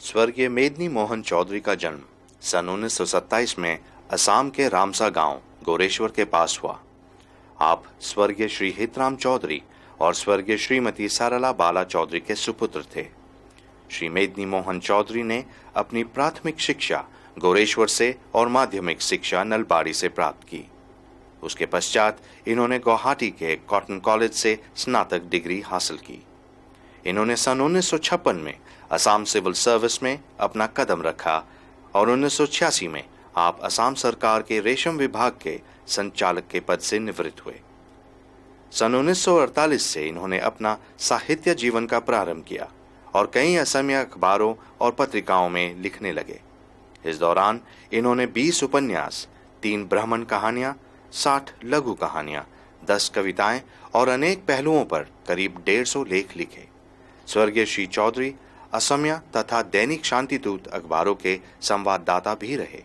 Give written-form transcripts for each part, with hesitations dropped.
स्वर्गीय मेदनी मोहन चौधरी का जन्म सन 1927 में असम के रामसा गांव गोरेश्वर के पास हुआ। आप स्वर्गीय श्री हितराम चौधरी और स्वर्गीय श्रीमती सरला बाला चौधरी के सुपुत्र थे। श्री मेदनी मोहन चौधरी ने अपनी प्राथमिक शिक्षा गोरेश्वर से और माध्यमिक शिक्षा नलबाड़ी से प्राप्त की। उसके पश्चात इन्होंने गुवाहाटी के कॉटन कॉलेज से स्नातक डिग्री हासिल की। इन्होंने सन 1956 में असम सिविल सर्विस में अपना कदम रखा और 1986 में आप असम सरकार के रेशम विभाग के संचालक के पद से निवृत्त हुए। सन 1948 से इन्होंने अपना साहित्य जीवन का प्रारंभ किया और कई असमिया अखबारों और पत्रिकाओं में लिखने लगे। इस दौरान इन्होंने 20 उपन्यास, 3 भ्रमण कहानियां, 60 लघु कहानियां, 10 कविताएं और अनेक पहलुओं पर करीब 150 लेख लिखे। स्वर्गीय श्री चौधरी असमिया तथा दैनिक शांतिदूत अखबारों के संवाददाता भी रहे।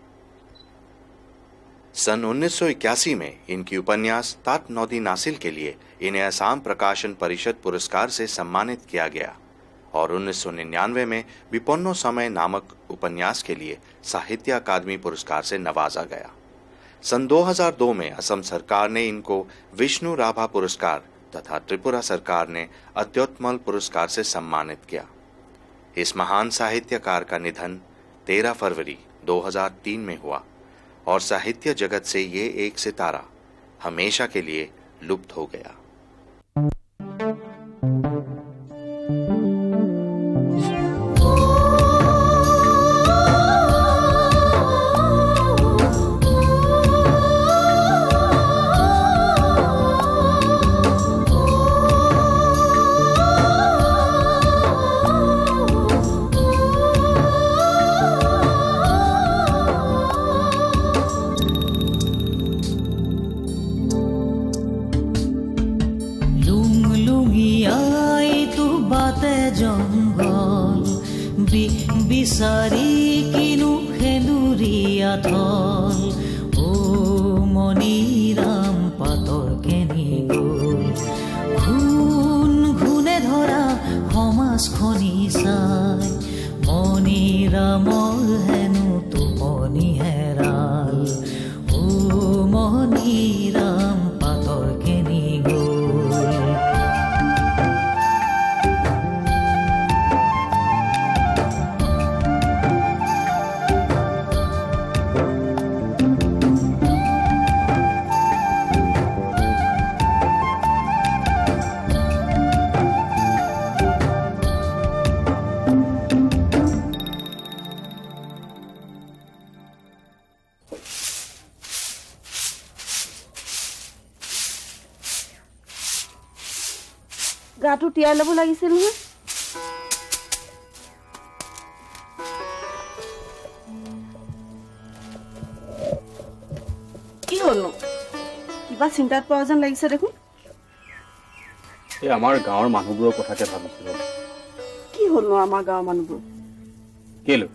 सन 1981 में इनकी उपन्यास तात नौदी नासिल के लिए इन्हें असम प्रकाशन परिषद पुरस्कार से सम्मानित किया गया और 1999 में विपन्नो समय नामक उपन्यास के लिए साहित्य अकादमी पुरस्कार से नवाजा गया। सन 2002 में असम सरकार ने इनको विष्णु राभा पुरस्कार तथा त्रिपुरा सरकार ने अत्युत्तम पुरस्कार से सम्मानित किया। इस महान साहित्यकार का निधन 13 फरवरी 2003 में हुआ और साहित्य जगत से ये एक सितारा हमेशा के लिए लुप्त हो गया। বিচাৰি কিনো সেন্দুৰীয়া থল ও মণিৰাম পাতৰ কেনি গ'ল ঘূণ ঘূণে ধৰা সমাজখনি চাই মণিৰামৰ হেনো টোপনি হেৰাল ও মণিৰাম পাতৰ কেনি গ'ল। গাটো তিয়াই ল'ব লাগিছিল নহয়। কি হ'লনো? কিবা চিন্তাত পৰা যেন লাগিছে দেখোন। এই আমাৰ গাঁৱৰ মানুহবোৰৰ কথাকে ভাবিছিলোঁ। কি হ'লনো আমাৰ গাঁৱৰ মানুহবোৰ? কেলৈ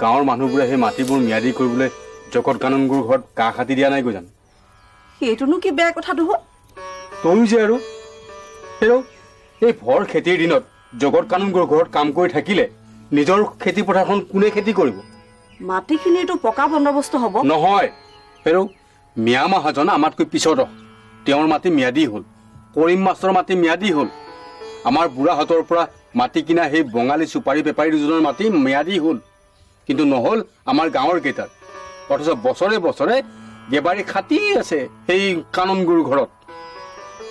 গাঁৱৰ মানুহবোৰে সেই মাটিবোৰ ম্যাদী কৰিবলৈ জগত কানুনগুৰ ঘৰত কাষ হাতি দিয়া নাই গৈ জানো? সেইটোনো কি বেয়া কথাটো হ'ল? তয়ো যে আৰু এই ভৰ খেতিৰ দিনত জগত কানুনগুৰ ঘৰত কাম কৰি থাকিলে নিজৰ খেতি পথাৰখন কোনে খেতি কৰিব? মাটিখিনিতো পকা বন্দোবস্ত হ'ব নহয়। মিয়া মহাজন আমাতকৈ পিছত তেওঁৰ মাটি ম্যাদী হ'ল, কৰিম মাষ্টৰ মাটি ম্যাদী হ'ল, আমাৰ বুঢ়াহঁতৰ পৰা মাটি কিনা সেই বঙালী চুপাৰী বেপাৰী দুজনৰ মাটি ম্যাদী হ'ল, কিন্তু নহ'ল আমাৰ গাঁৱৰ কেইটাৰ। অথচ বছৰে বছৰে গেবাৰী খাটি আছে সেই কানুনগুৰ ঘৰত।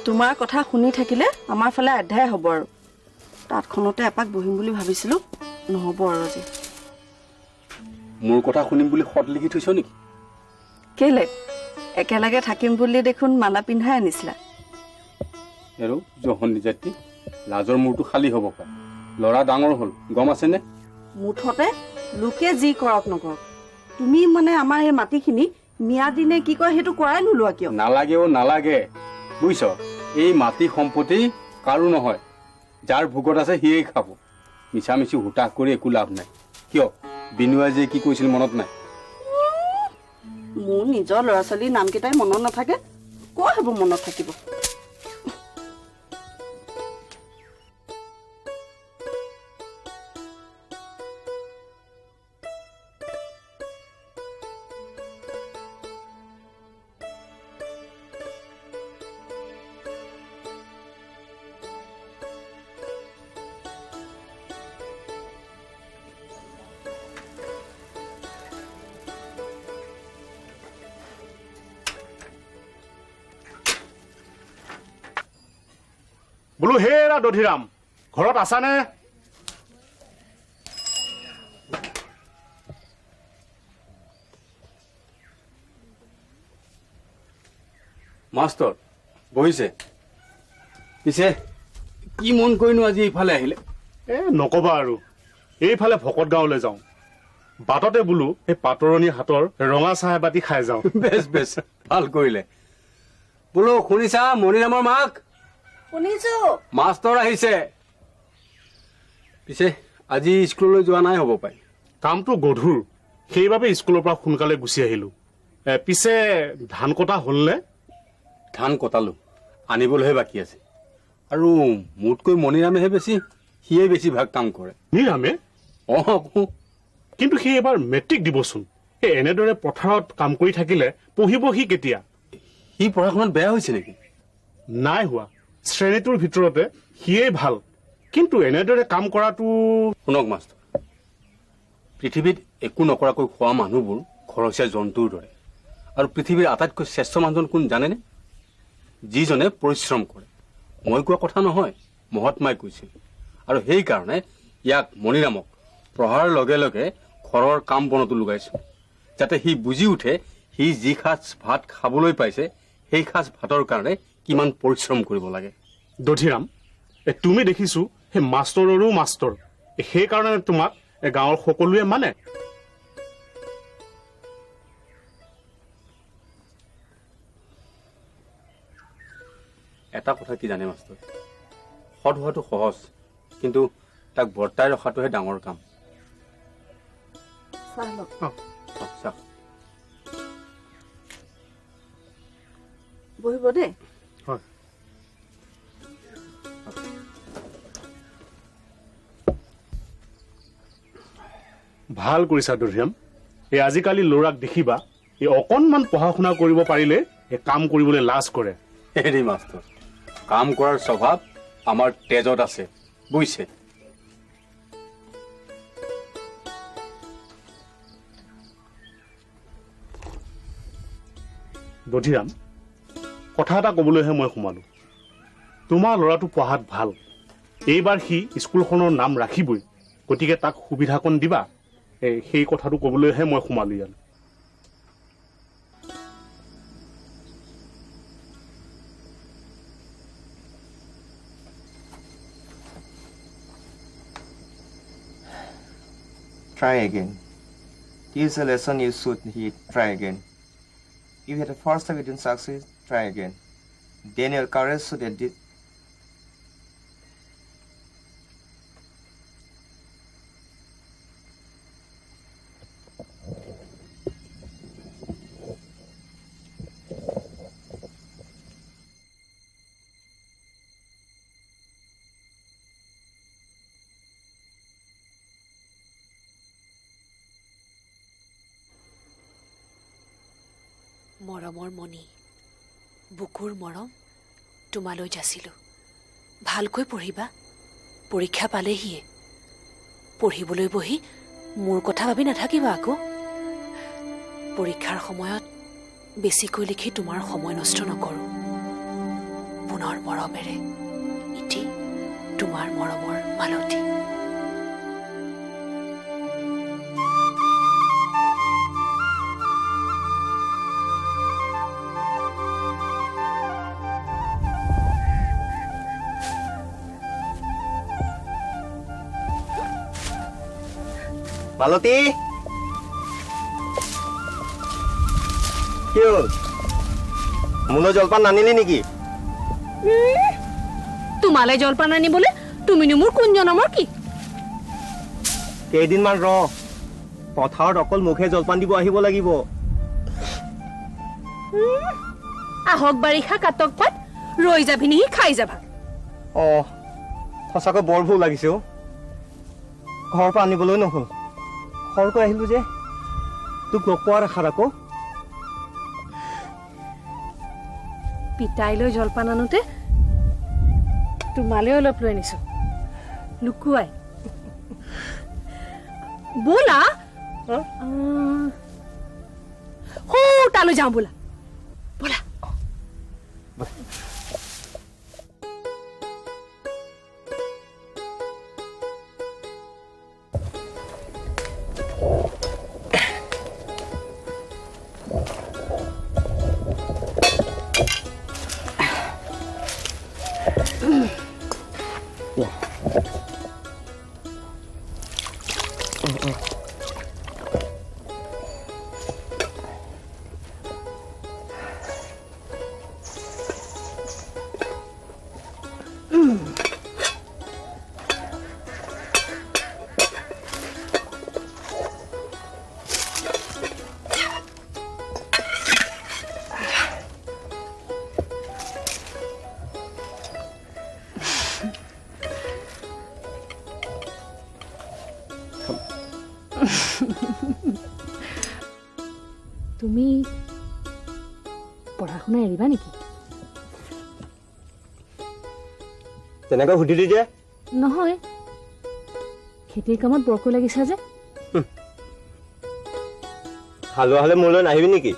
তোমাৰ কথা শুনি থাকিলে আমাৰ ফালে আধ্যায় হ'ব আৰু তাতখনতে এপাক বহিম বুলি ভাবিছিলোঁ, নহ'ব আৰু আজি। মোৰ কথা শুনিম বুলি খত লিখি থৈছ নেকি? কেলে একেলগে থাকিম বুলি দেখোন মালা পিন্ধাই আনিছিলা। আৰু জহন নিজাতি লাজৰ মূৰটো খালী হ'ব পাৰে। ল'ৰা ডাঙৰ হ'ল, গম আছেনে? মুঠতে লোকে যি কৰক নকৰক তুমি মানে আমাৰ এই মাটিখিনি ম্যাদী নে কি কয় সেইটো কৰাই নোলোৱা কিয়? নালাগেও নালাগে, বুজিছ? এই মাটি সম্পত্তি কাৰো নহয়, যাৰ ভোগত আছে সিয়েই খাব। মিছা মিছি হুতাহ কৰি একো লাভ নাই। কিয় বিনুৱাই যে কি কৈছিল মনত নাই? মোৰ নিজৰ ল'ৰা ছোৱালীৰ নামকেইটাই মনত নাথাকে, কৈ হ'ব মনত থাকিব। বোলো হেৰা দধিৰাম, ঘৰত আছানে? মাষ্টৰ বহিছে। পিছে কি মন কৰিনো আজি ইফালে আহিলে? নকবা আৰু, এইফালে ভকত গাঁৱলৈ যাওঁ। বাটতে বোলো এই পাতৰণি হাতৰ ৰঙা চাহ এবাতি খাই যাওঁ। বেছ বেছ, ভাল কৰিলে। বোলো শুনিছা মণিৰামৰ মাক? শুনিছো। মাষ্টৰ আহিছে। পিছে আজি স্কুললৈ যোৱা নাই হ'ব পাই? কামটো গধুৰ, সেইবাবে স্কুলৰ পৰা সোনকালে গুচি আহিলো। পিছে ধান কটা হ'লনে? ধান কটালো, আনিবলৈহে বাকী আছে। আৰু মোতকৈ মণিৰামেহে বেছি, সিয়ে বেছিভাগ কাম কৰে। নিৰামে? অঁ, কিন্তু সি এবাৰ মেট্ৰিক দিবচোন। এনেদৰে পথাৰত কাম কৰি থাকিলে পঢ়িব সি কেতিয়া? সি পঢ়া শুনাত বেয়া হৈছে নেকি? নাই হোৱা, শ্ৰেণীটোৰ ভিতৰতে সিয়েই ভাল। কিন্তু এনেদৰে কাম কৰাটো... শুনক মাষ্টৰ, পৃথিৱীত একো নকৰাকৈ খোৱা মানুহবোৰ ঘৰচীয়া জন্তুৰ দৰে। আৰু পৃথিৱীৰ আটাইতকৈ শ্ৰেষ্ঠ মানুহজন কোন জানেনে? যিজনে পৰিশ্ৰম কৰে। মই কোৱা কথা নহয়, মহাত্মাই কৈছিল। আৰু সেইকাৰণে ইয়াক মণিৰামক পঢ়াৰ লগে লগে ঘৰৰ কাম বনতো লগাইছো, যাতে সি বুজি উঠে সি যি সাজ ভাত খাবলৈ পাইছে সেই সাজ ভাতৰ কাৰণে কিমান পৰিশ্ৰম কৰিব লাগে। দধিৰাম, তুমি দেখিছো সেই মাষ্টৰৰো মাষ্টৰ, সেইকাৰণে তোমাক গাঁৱৰ সকলোৱে মানে। এটা কথা কি জানে মাষ্টৰ, সৎ হোৱাটো সহজ, কিন্তু তাক বৰ্তাই ৰখাটোহে ডাঙৰ কাম। চাহ লওক। চাওক, বহিব দেই। হয়। ভাল কৰিছা দধিৰাম। এই আজিকালি ল'ৰাক দেখিবা, এই অকণমান পঢ়া শুনা কৰিব পাৰিলে এই কাম কৰিবলৈ লাজ কৰে। হেৰি মাষ্টৰ, কাম কৰাৰ স্বভাৱ আমাৰ তেজত আছে, বুজিছে? দধিৰাম, কথা এটা ক'বলৈহে মই সোমালো। তোমাৰ ল'ৰাটো পঢ়াত ভাল, এইবাৰ সি স্কুলখনৰ নাম ৰাখিবই, গতিকে তাক সুবিধাকণ দিবা। সেই কথাটো ক'বলৈহে মই সোমালো ইয়াত। Try again. Here's a lesson you should heed. Try again. If you had the first time you didn't succeed, try again. Then your courage should edit. মৰমৰ মণি, বুকুৰ মৰম তোমালৈ যাচিলোঁ। ভালকৈ পঢ়িবা, পৰীক্ষা পালেহিয়ে। পঢ়িবলৈ বহি মোৰ কথা ভাবি নাথাকিবা আকৌ। পৰীক্ষাৰ সময়ত বেছিকৈ লিখি তোমাৰ সময় নষ্ট নকৰোঁ। পুনৰ মৰমেৰে ইতি তোমাৰ মৰমৰ মালতী। মালতী, কি হ'ল? মোলৈ জলপান নানিলি নেকি? তোমালৈ জলপান আনিবলৈ তুমিনো মোৰ কোন জনমৰ কি? কেইদিনমান ৰ, পথাৰত অকল মুখে জলপান দিব আহিব লাগিব। আহক বাৰিষা কাটক পাত, ৰৈ যাবি নেকি খাই যাবা। সঁচাকৈ বৰ ভুল লাগিছে অ'। ঘৰৰ পৰা আনিবলৈ নহ'ল, খৰকৈ আহিলো যে, তোক লগ পোৱাৰ আশাত আকৌ। পিতাই লৈ জলপান আনোতে তোমালৈ অলপ লৈ আনিছো, লুকুৱাই। ব'লা তালৈ যাওঁ, ব'লা ব'লা। তুমি পঢ়া শুনা এৰিবা নেকি? তেনেকৈ সুধিলি যে নহয়, খেতিৰ কামত বৰকৈ লাগিছা যে। হালোৱা হ'লে মোলৈ নাহিবি নেকি?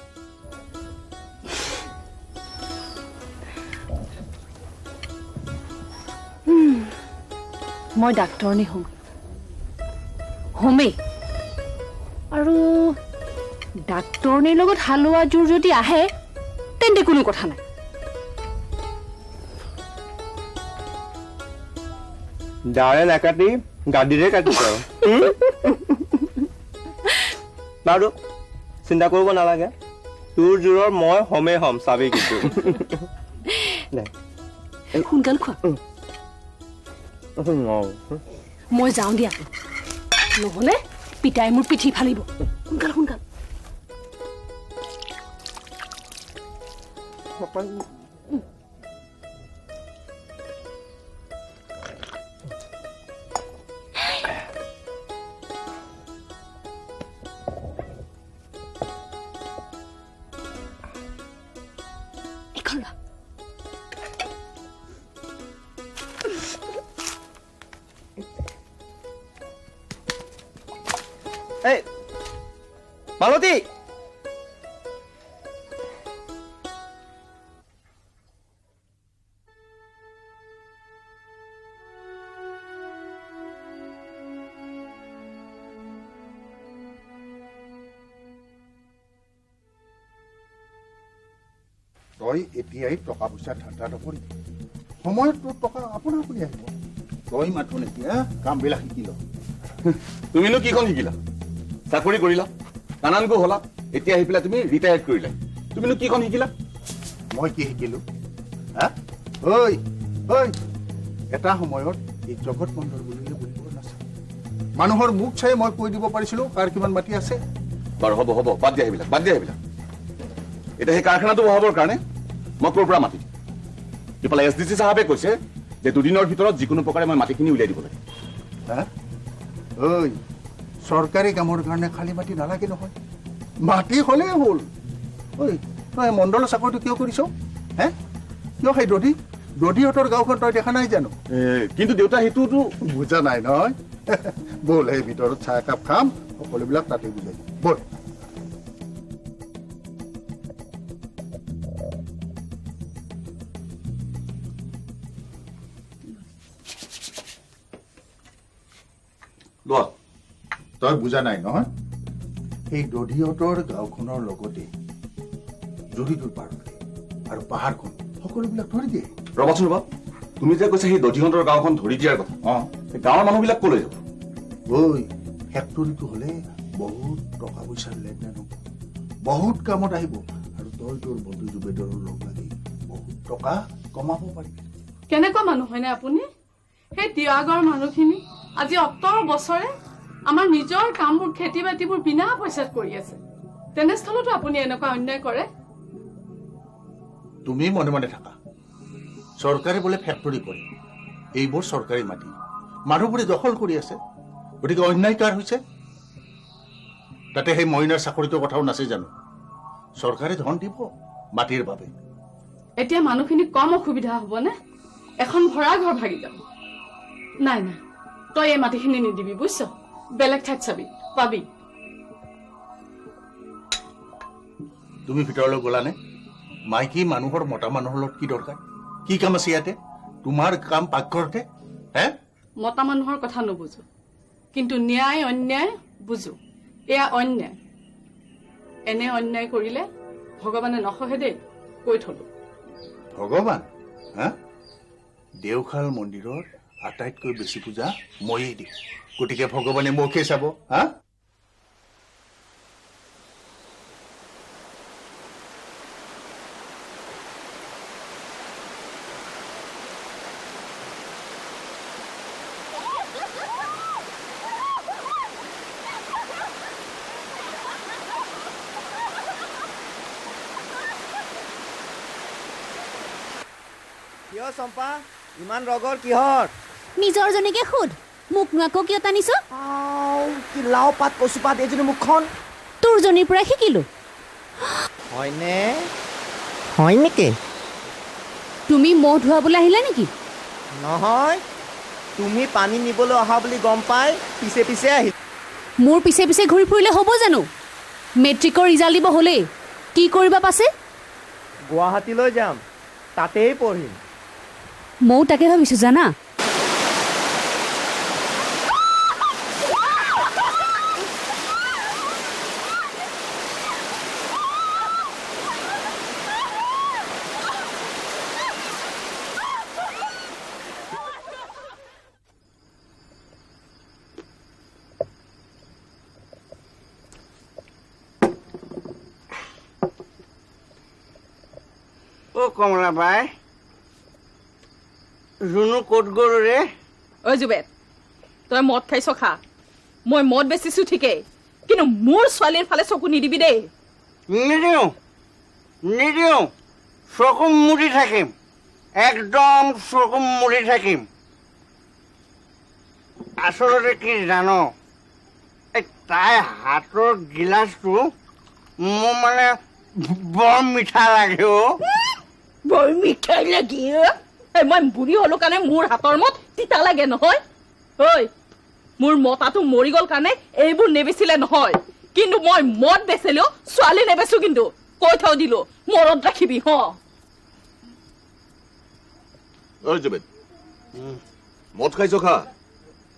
মই ডাক্তৰণী হ'ম, হ'মেই। আৰু ডাক্তৰণীৰ লগত হালোৱা জোৰ যদি আহে তেন্তে কোনো কথা নাই। দাৰে নাকাটি গাদিৰে কাটিছ আৰু বাৰু চিন্তা কৰিব নালাগে, তোৰ জোৰৰ মই হমেই হ'ম, চাবি কিন্তু সোনকাল খোৱা, মই যাওঁ দিয়া, নহ'লে পিতাই মোৰ পিঠি ফালিব। সোনকাল সোনকাল। এই মালতী, তই এতিয়াই টকা পইচা ধান্দা নকৰি সময়ত তোৰ টকা আপোনা আপুনি আহিব। তই মাথোন এতিয়া কামবিলাক শিকি ল। তুমিনো কিখন শিকিলা? চাকৰি কৰিলা, নানানকৈ হলা, এতিয়া আহি পেলাই তুমি ৰিটায়াৰ্ড কৰিলা। তুমিনো কিখন শিকিলা? মই কি শিকিলো? হা ঐ ঐ, এটা সময়ত এই জগত মণ্ডল বুলিলে বুলিব নাছিল। মানুহৰ মুখ চাই মই কৈ দিব পাৰিছিলো কাৰ কিমান মাটি আছে। বাৰু হ'ব হ'ব, বাদ দিয়া সেইবিলাক, বাদ দিয়া সেইবিলাক। এতিয়া সেই কাৰখানাটো বহাবৰ কাৰণে মই ক'ৰ পৰা মাতি দিম? ইফালে SDC চাহাবে কৈছে যে 2 দিনৰ ভিতৰত যিকোনো প্ৰকাৰে মই মাটিখিনি উলিয়াই দিব লাগে। হা ঐ, চৰকাৰী কামৰ কাৰণে খালী মাটি নালাগে নহয়, মাটি হ'লেই হ'ল। ঐ, তই মণ্ডলৰ চাকৰিটো কিয় কৰিছ? হে কিয় সেই দধিহঁতৰ গাঁওখন তই দেখা নাই জানো? কিন্তু দেউতা সেইটোতো বুজা নাই নহয়। ব'ল সেই ভিতৰত চাহ একাপ খাম, সকলোবিলাক তাতে বুজাই দিম। ব'ল। লোৱা। তই বুজা নাই নহয়, সেই দধিহঁতৰ গাঁওখনৰ লগতে জুৰিটোৰ পাৰতে আৰু পাহাৰখন সকলোবিলাক ধৰি দিয়ে। ৰবাচোন ৰবা, তুমি যে কৈছা সেই দধিহঁতৰ গাঁওখন ধৰি দিয়াৰ কথা, সেই গাঁৱৰ মানুহবিলাক ক'লৈ যাব? ঐ, ফেক্টৰীটো হ'লে বহুত টকা পইচাৰ লেনদেন হ'ব, বহুত কামত আহিব, আৰু তই তোৰ বন্ধু জুবেদৰৰ লগ লাগি বহুত টকা কমাব পাৰিবি। কেনেকুৱা মানুহ হয়নে আপুনি? সেই ত্যাগৰ মানুহখিনি আজি অত্তৰ বছৰে আমাৰ নিজৰ কামবোৰ খেতি বাতিবোৰ বিনা পইচাত কৰি আছে, তেনেস্থলতো আপুনি এনেকুৱা অন্যায় কৰে? তুমি মনে মনে থাকা। চৰকাৰে বোলে ফেক্টৰী কৰে, এইবোৰ চৰকাৰী মাটি, মানুহবোৰে দখল কৰি আছে, গতিকে অন্যায় কাৰ হৈছে? তাতে সেই মইনাৰ চাকৰিটোৰ কথাও নাছে জানো? চৰকাৰে ধন দিব মাটিৰ বাবে। এতিয়া মানুহখিনি কম অসুবিধা হ'বনে? এখন ভৰা ঘৰ ভাগি যাব। নাই নাই, তই এই মাটিখিনি নিদিবি বুজিছ, বেলেগ ঠাইত চাবি, পাবি। তুমি ভিতৰলৈ গ'লানে? মাইকী মানুহৰ মতা মানুহৰ লগত কি দৰকাৰ? কি কাম আছে ইয়াতে? তোমাৰ কাম পাকঘৰতে। হে মতা মানুহৰ কথা নুবুজো, কিন্তু ন্যায় অন্যায় বুজো। এয়া অন্যায়। এনে অন্যায় কৰিলে ভগৱানে নসহে দেই, কৈ থলো। ভগৱান হা দেওশাল মন্দিৰৰ আটাইতকৈ বেছি পূজা ময়েই দিওঁ, গতিকে ভগৱানে মোকহে চাব। হা কিয় চম্পা ইমান ৰগৰ কিহৰ? নিজৰ জনীকে সোধ, মোক নোৱাকো কিয় টানিছ? কি লাও পাত কচু পাত এইজনী মুখখন। তোৰ জনীৰ পৰা শিকিলো। হয়নে? হয় নেকি? তুমি মহ ধুৱাবলৈ আহিলা নেকি? নহয়, তুমি পানী নিবলৈ অহা বুলি গম পাই পিছে পিছে আহিল। মোৰ পিছে পিছে ঘূৰি ফুৰিলে হ'ব জানো? মেট্ৰিকৰ ৰিজাল্ট দিব হ'লেই কি কৰিবা পাছে? গুৱাহাটীলৈ যাম, তাতেই পঢ়িম। ময়ো তাকে ভাবিছোঁ জানা। অ কমলা বাই, জুনু ক'ত গ'ল ৰে? ঐ জুবেদ, তই মদ খাইছ খা, মই মদ বেচিছো ঠিকেই, কিন্তু মোৰ ছোৱালীৰ ফালে চকু নিদিবি দেই। নিদিওঁ নিদিওঁ, চকু মুদি থাকিম, একদম চকু মুদি থাকিম। আচলতে কি জান, এই তাই হাতৰ গিলাচটো মোৰ মানে বৰ মিঠা লাগে। অ বৰ মিঠাই লাগি, মই বুঢ়ী হলো কাৰণে মোৰ হাতৰ মদ তিতা লাগে নহয়। ঐ, মোৰ মতাটো মৰি গ'ল কাৰণে এইবোৰ নেবেচিলে নহয়, কিন্তু মই মদ বেচিলেও ছোৱালী নেবেচো। কিন্তু কৈ থৈ দিলো, মনত ৰাখিবি। ঐ জুবেদ, মদ খাইছ খা,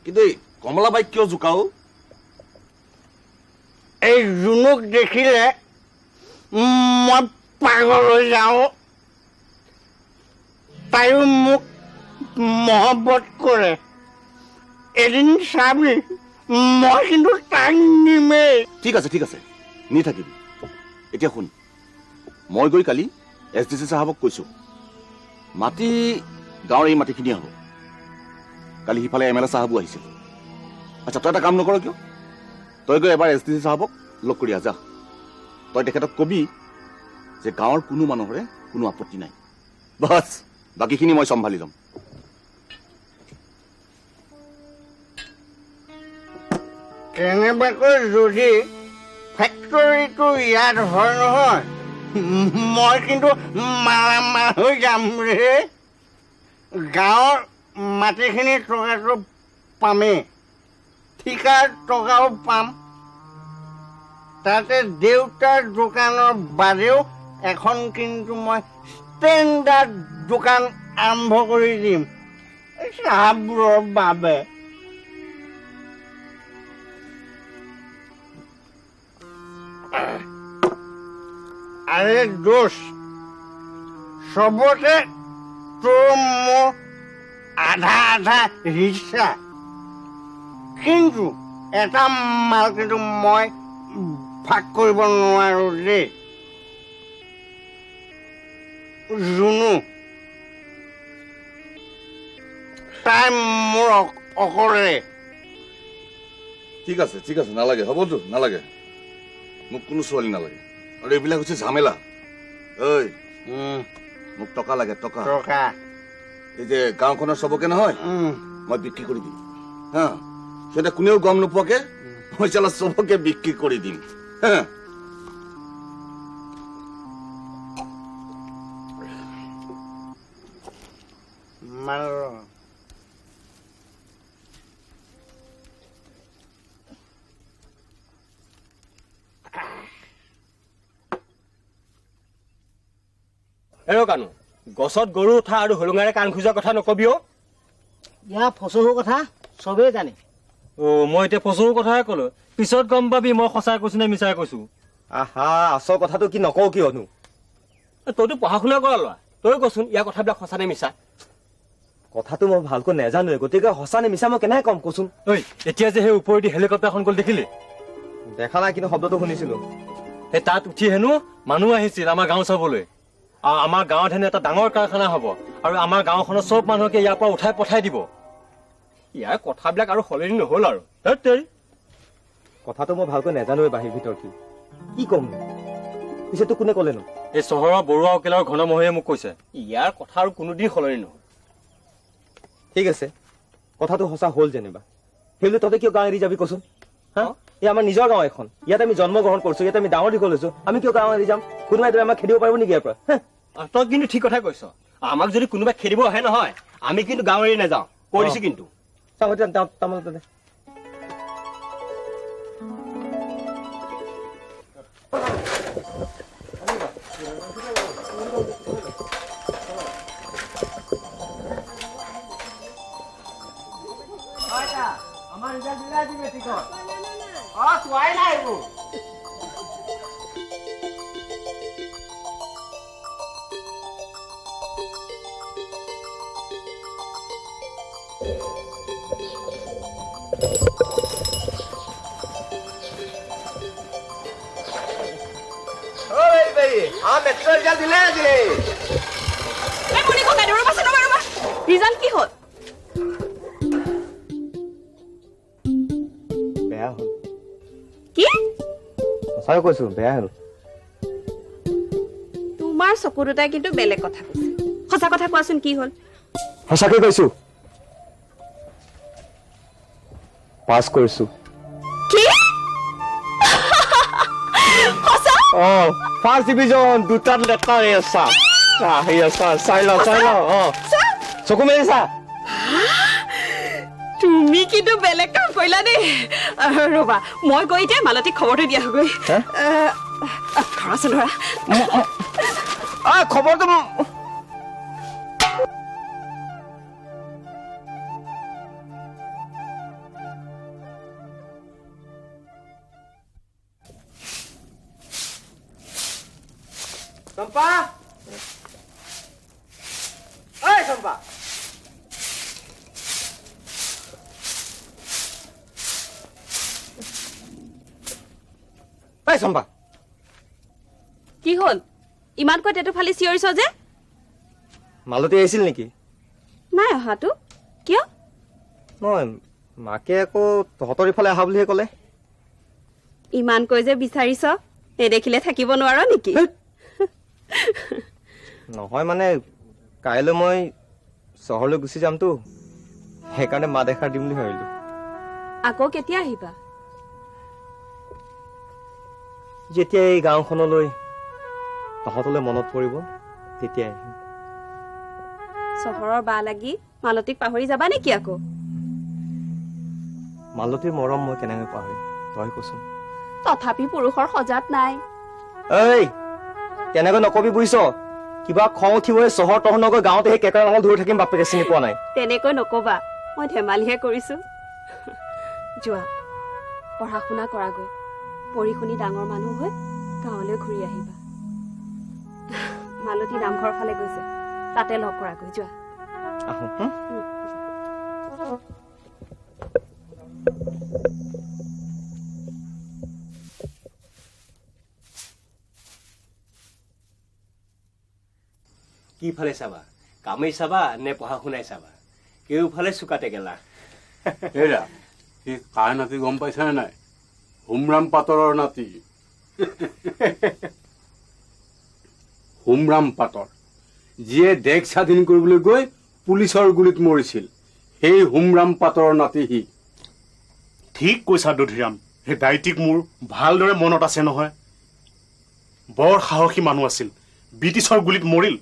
কিন্তু এই কমলা বাইক কিয় জোকাও? এই জুনুক দেখিলে মই পাগল হৈ যাওঁ। তাইও মোক মহব্বত কৰে। এদিন চাবি, মই কিন্তু তাক নিমেই। ঠিক আছে ঠিক আছে, নি থাকিবি। এতিয়া শুন, মই গৈ কালি SDC চাহাবক কৈছো মাটি গাঁৱৰ এই মাটিখিনি হ'ব। কালি সিফালে MLA চাহাবো আহিছিল। আচ্ছা, তই এটা কাম নকৰ কিয়, তই গৈ এবাৰ SDC চাহাবক লগ কৰি আহ। তই তেখেতক কবি যে গাঁৱৰ কোনো মানুহৰে কোনো আপত্তি নাই, বাছ বাকীখিনি মই চম্ভালি ল'ম। কেনেবাকৈ যদি ফেক্টৰীটো ইয়াত হয় নহয়, মই কিন্তু মালামাল হৈ যাম ৰে। গাঁৱৰ মাটিখিনি টকাটো পামেই, ঠিকাৰ টকাও পাম। তাতে দেউতাৰ দোকানৰ বাদেও এখন কিন্তু মই ষ্টেণ্ডাৰ্ড দোকান আৰম্ভ কৰি দিম চাহাববোৰৰ বাবে। আৰে দোষ, সবতে তোৰ মোৰ আধা আধা হিস্সা, কিন্তু এটা মাল কিন্তু মই ভাগ কৰিব নোৱাৰো দেই। জুনু, তাই মোৰ অকলে। ঠিক আছে ঠিক আছে, নালাগে, হ'বতো নালাগে, মোক কোনো ছোৱালী নালাগে। আৰু এইবিলাক হৈছে ঝামেলা। ঐ, মোক টকা লাগে, টকা। টকা এই যে গাঁওখনৰ চবকে নহয় মই বিক্ৰী কৰি দিম। হা, সিহঁতে কোনেও গম নোপোৱাকে মই চালা চবকে বিক্ৰী কৰি দিম। হা, মাৰ কানো গছত গৰু উঠা আৰু হলুঙাৰে কাণ খোজা কথা নকবিও। ইয়াৰ ফচহুৰ কথা চবেই জানে, মই এতিয়া ফচুৰ কথাই ক'লো পিছত গম পাবি মই সঁচাই কৈছো নে মিছাই কৈছো আহা আচল কথাটো কি নকওঁ কিয়নো তইতো পঢ়া শুনা কৰা ল'ৰা তই কচোন ইয়াৰ কথাবিলাক সঁচা নে মিছা কথাটো মই ভালকৈ নাজানোৱে গতিকে সঁচা নে মিছা মই কেনেকৈ ক'ম কচোন ঐ এতিয়া যে সেই ওপৰেদি হেলিকপ্টাৰখন গ'ল দেখিলি দেখা নাই কিন্তু শব্দটো শুনিছিলো সেই তাত উঠি হেনো মানুহ আহিছিল আমাৰ গাঁও চাবলৈ আৰু আমাৰ গাঁৱত হেনো এটা ডাঙৰ কাৰখানা হ'ব আৰু আমাৰ গাঁওখনৰ চব মানুহকে ইয়াৰ পৰা উঠাই পঠাই দিব ইয়াৰ কথাবিলাক আৰু সলনি নহ'ল আৰু কথাটো মই ভালকৈ নাজানোৱে বাহিৰ ভিতৰত কি ক'ম পিছে তোক কোনে ক'লেনো এই চহৰৰ বৰুৱা উকিলৰ ঘনমহীয়ে মোক কৈছে ইয়াৰ কথা আৰু কোনোদিন সলনি নহ'ল ঠিক আছে কথাটো সঁচা হ'ল যেনিবা সেইবুলি তহঁতে কিয় গাঁও এৰি যাবি কচোন হা এই আমাৰ নিজৰ গাঁও এখন ইয়াত আমি জন্মগ্ৰহণ কৰিছো ইয়াত আমি ডাঙৰ দীঘল হৈছো আমি কিয় গাঁও এৰি যাম কোনোবাই আমাক খেদিব পাৰিব নেকি ইয়াৰ পৰা তই কিন্তু ঠিক কথা কৈছ আমাক যদি কোনোবাই খেদিব আহে নহয় আমি কিন্তু গাঁও এৰি নাযাওঁ কৈ দিছো কিন্তু ৰিজাল্ট কি হ'ল বেয়া হ'ল কি সঁচাই কৈছো বেয়া হ'ল তোমাৰ চকু দুটাই কিন্তু বেলেগ কথা কৈছে সঁচা কথা কোৱাচোন কি হ'ল সঁচাকৈ কৈছো পাছ কৰিছো কি সঁচা ফাৰ্ষ্ট ডিভিজন দুটাত লেটাৰ আছা চাই ল চকু মেলি চা তুমি কিন্তু বেলেগ কাম কৰিলা দেই ৰবা মই গৈ এতিয়া মালতীক খবৰটো দিয়া হগৈ ধৰাচোন ধৰা খবৰটো চম্পা ঐ চম্পা ঐ চম্পা কি হ'ল ইমানকৈ টেটু ফালি চিঞৰিছ যে মালতী আহিছিল নেকি নাই অহাটো কিয় মই মাকে আকৌ তহঁতৰ ইফালে আহা বুলিহে ক'লে ইমানকৈ যে বিচাৰিছ নেদেখিলে থাকিব নোৱাৰ নেকি নহয় মানে কাইলৈ মই চহৰলৈ গুচি যামতো সেইকাৰণে মা দেখাৰ দিম বুলি ভাবিলো আকৌ কেতিয়া আহিবা যেতিয়া এই গাঁওখনলৈ তহঁতলৈ মনত পৰিব তেতিয়াই আহিম চহৰৰ বা লাগি মালতীক পাহৰি যাবা নেকি আকৌ মালতীৰ মৰম মই কেনেকৈ পাহৰিম তই কচোন তথাপি পুৰুষৰ সজাত নাই ঐ তেনেকৈ নকবি বুজিছ কিবা খং উঠিব চহৰ তহৰ নগৈ গাঁৱতে সেই কেঁকৰা নাঙল ধৰি থাকিম বাপেকে চিনি পোৱা নাই তেনেকৈ নকবা মই ধেমালিহে কৰিছো যোৱা পঢ়া শুনা কৰাগৈ পঢ়ি শুনি ডাঙৰ মানুহ হৈ গাঁৱলৈ ঘূৰি আহিবা মালতী নামঘৰ ফালে গৈছে তাতে লগ কৰাগৈ যোৱা আহোঁ কি ফালে চাবা কামেই চাবা নে পঢ়া শুনাই চাবা কেওফালে চুকাতে গেলা এৰা সি কাৰ নাতি গম পাইছানে নাই হুমৰাম পাটৰৰ নাতি হুমৰাম পাটৰ যিয়ে দেশ স্বাধীন কৰিবলৈ গৈ পুলিচৰ গুলীত মৰিছিল সেই হুমৰাম পাটৰৰ নাতি সি ঠিক কৈছা দধিৰাম সেই দাইটিক মোৰ ভালদৰে মনত আছে নহয় বৰ সাহসী মানুহ আছিল ব্ৰিটিছৰ গুলীত মৰিল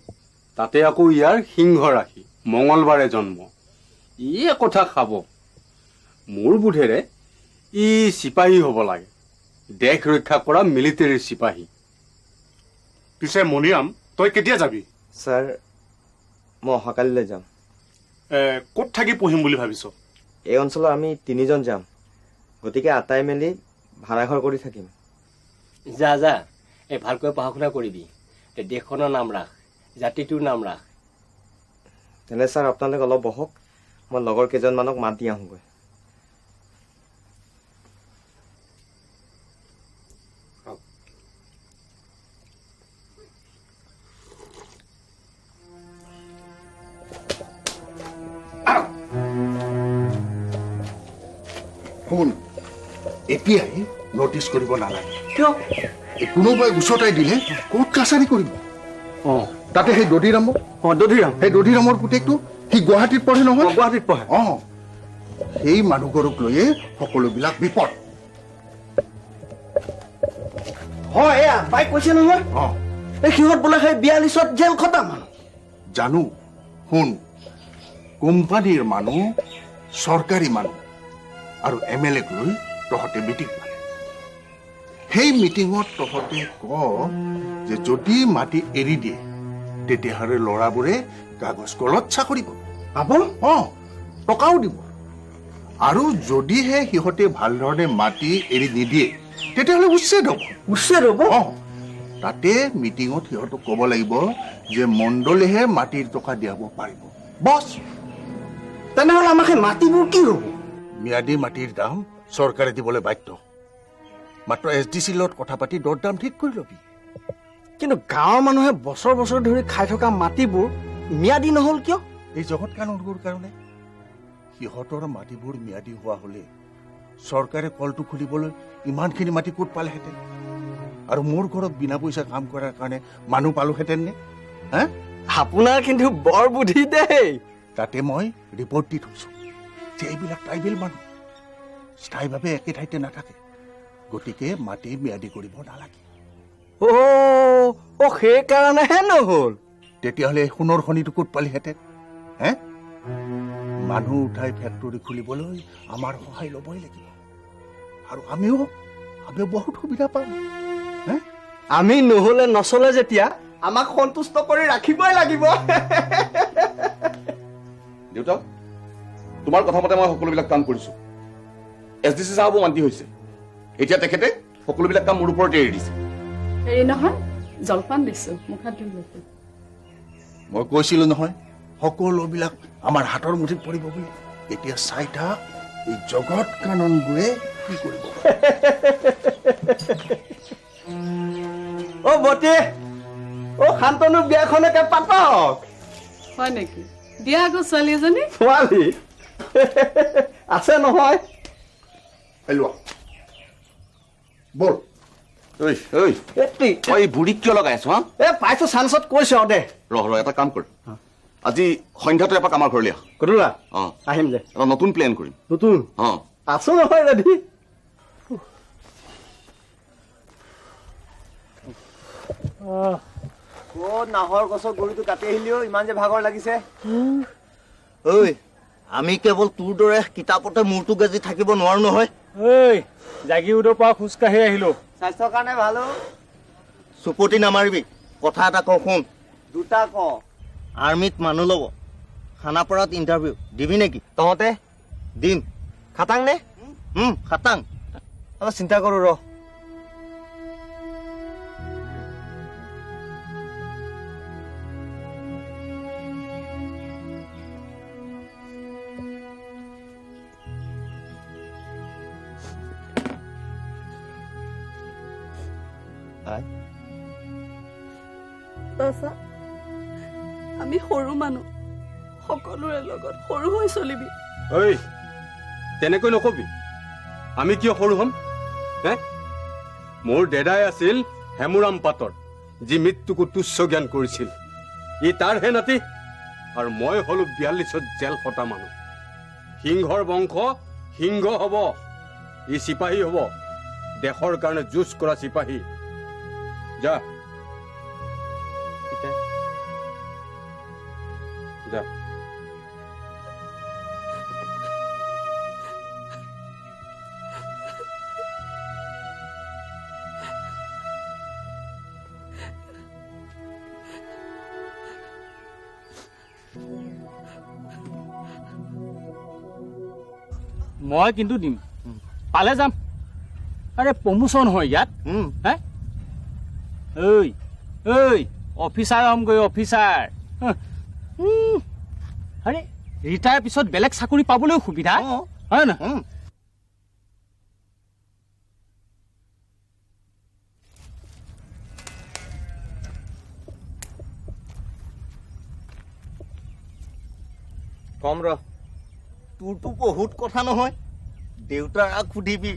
তাতে আকৌ ইয়াৰ সিংহ ৰাশি মঙলবাৰে জন্ম ই কথা খাব মোৰ বোধেৰে ই চিপাহী হ'ব লাগে দেশ ৰক্ষা কৰা মিলিটেৰীৰ চিপাহী পিছে মণিৰাম তই কেতিয়া যাবি ছাৰ মই অহাকালিলৈ যাম ক'ত থাকি পঢ়িম বুলি ভাবিছ এই অঞ্চলৰ আমি 3জন যাম গতিকে আটাই মেলি ভাড়াঘৰ কৰি থাকিম। যা যা এই ভালকৈ পঢ়া শুনা কৰিবি, দেশখনৰ নাম ৰাখ, জাতিটোৰ নাম ৰাখ। তেনে ছাৰ আপোনালোক অলপ বহক, মই লগৰ কেইজনমানক মাত দি আহোঁগৈ। শুন, এতিয়াই নটিচ কৰিব নালাগে। কিয়? এই কোনোবাই উচতাই দিলে ক'ত কাছাৰী কৰিব। তাতে সেই দধিৰাম, সেই দধিৰামৰ পুতেকটো সি গুৱাহাটীত পঢ়ে নহয়। গুৱাহাটীত পঢ়ে। সেই মানুহঘৰক লৈয়ে সকলোবিলাক বিপদ। হয় এয়া বাই কৈছে নহয়, এই সিহঁত বোলে সেই 42ত জেল খটা মানুহ। জানো, শুন, কোম্পানীৰ মানুহ, চৰকাৰী মানুহ আৰু MLA-ক লৈ তহঁতে মিটিং পালে। সেই মিটিঙত তহঁতে ক যে যদি মাটি এৰি দিয়ে তেতিয়াহ'লে ল'ৰাবোৰে কাগজ কলত চাকৰি পাব, টকাও দিব। আৰু যদিহে সিহঁতে ভাল ধৰণে মাটি এৰি নিদিয়ে তেতিয়াহ'লে উচ্ছেদ হ'ব। উচ্ছেদ হ'ব? তাতে মিটিঙত সিহঁতক ক'ব লাগিব যে মণ্ডলেহে মাটিৰ টকা দিয়াব পাৰিব। বছ, তেনেহ'লে আমাক সেই মাটিবোৰ কি হ'ব? ম্যাদী মাটিৰ দাম চৰকাৰে দিবলৈ বাধ্য। মাত্ৰ SDC-ৰ লগত কথা পাতি দৰ দাম ঠিক কৰি ল'বি। কিন্তু গাঁৱৰ মানুহে বছৰ বছৰ ধৰি খাই থকা মাটিবোৰ ম্যাদী নহ'ল কিয়? এই জগত কানুনবোৰ কাৰণে। সিহঁতৰ মাটিবোৰ ম্যাদী হোৱা হ'লে চৰকাৰে কলটো খুলিবলৈ ইমানখিনি মাটি ক'ত পালেহেঁতেন? আৰু মোৰ ঘৰত বিনা পইচা কাম কৰাৰ কাৰণে মানুহ পালোহেঁতেন নে? আপোনাৰ কিন্তু বৰ বুদ্ধি দেই। তাতে মই ৰিপৰ্ট দি থৈছোঁ যে এইবিলাক ট্ৰাইবেল মানুহ স্থায়ীভাৱে একে ঠাইতে নাথাকে, গতিকে মাটি ম্যাদী কৰিব নালাগে। সেইকাৰণেহে নহ'ল। তেতিয়াহ'লে সোণৰ খনিটো ক'ত পালিহেঁতেন? মানুহ উঠাই ফেক্টৰী খুলিবলৈ আমাৰ সহায় ল'বই লাগিব। আৰু আমিও বহুত সুবিধা পাম। আমি নহ'লে নচলে যেতিয়া আমাক সন্তুষ্ট কৰি ৰাখিবই লাগিব। দেউতা, তোমাৰ কথা মতে মই সকলোবিলাক কাম কৰিছো। SDC চাহাবো মান্তি হৈছে। এতিয়া তেখেতে সকলোবিলাক কাম মোৰ ওপৰতে এৰি দিছে। হেৰি নহয়, জলপান দিছো, মুখাত দিম। মই কৈছিলো নহয় সকলোবিলাক আমাৰ হাতৰ মুঠিত পৰিব বুলি। এতিয়া চাই থাক এই জগত কাননবোৰে কি কৰিব। বতী, শান্তনু বিয়াখনকে পাতক। হয় নেকি? দিয়া আকৌ ছোৱালী এজনী। ছোৱালী আছে নহয়। লোৱা বল। এই বুঢ়ীক কিয় লগাই আছো? পাইছো চান্সত কৈছো আৰু দে। ৰহ এটা কাম কৰ, আজি সন্ধ্যাটো এপাক আমাৰ ঘৰলৈ আহ। গধূলা আহিম দে। এটা নতুন প্লেন কৰিম। নতুন? আছো নহয় ৰেডি। নাহৰ গছৰ গুৰিটো কাটি আহিলিও ইমান যে ভাগৰ লাগিছে। ঐ, আমি কেৱল তোৰ দৰে কিতাপতে মূৰটো গেজি থাকিব নোৱাৰো নহয়। জাগিৰোডৰ পৰা খোজকাঢ়ি আহিলো। স্বাস্থ্যৰ কাৰণে ভাল। চুপতি নামাৰিবি, কথা এটা কওঁ শুন। দুটা ক। আৰ্মিত মানুহ ল'ব, খানাপাৰাত ইণ্টাৰভিউ দিবি নেকি? তহঁতে? দিম। খাটাং নে? খাটাং। অলপ চিন্তা কৰো ৰ। আমি সৰু মানুহ, সকলোৰে লগত সৰু হৈ চলিবি। তেনেকৈ নকবি। আমি কিয় সৰু হ'ম? মোৰ দেদাই আছিল হেমুৰাম পাটৰ, যি মৃত্যুকো তুচ্ছ জ্ঞান কৰিছিল। ই তাৰহে নাতি, আৰু মই হলো 42ত জেল খটা মানুহ। সিংহৰ বংশ সিংহ হ'ব। ই চিপাহী হ'ব, দেশৰ কাৰণে যুঁজ কৰা চিপাহী। যা যা। মই কিন্তু দিম। পালে যাম আৰে প্ৰমোচন হয় ইয়াত হে ঐ ঐ অফিচাৰ হ'মগৈ অফিচাৰ আৰে ৰিটায়াৰ পিছত বেলেগ চাকৰি পাবলৈও সুবিধা হয় না কম ৰ তোৰতো বহুত কথা নহয় দেউতাক সুধিবি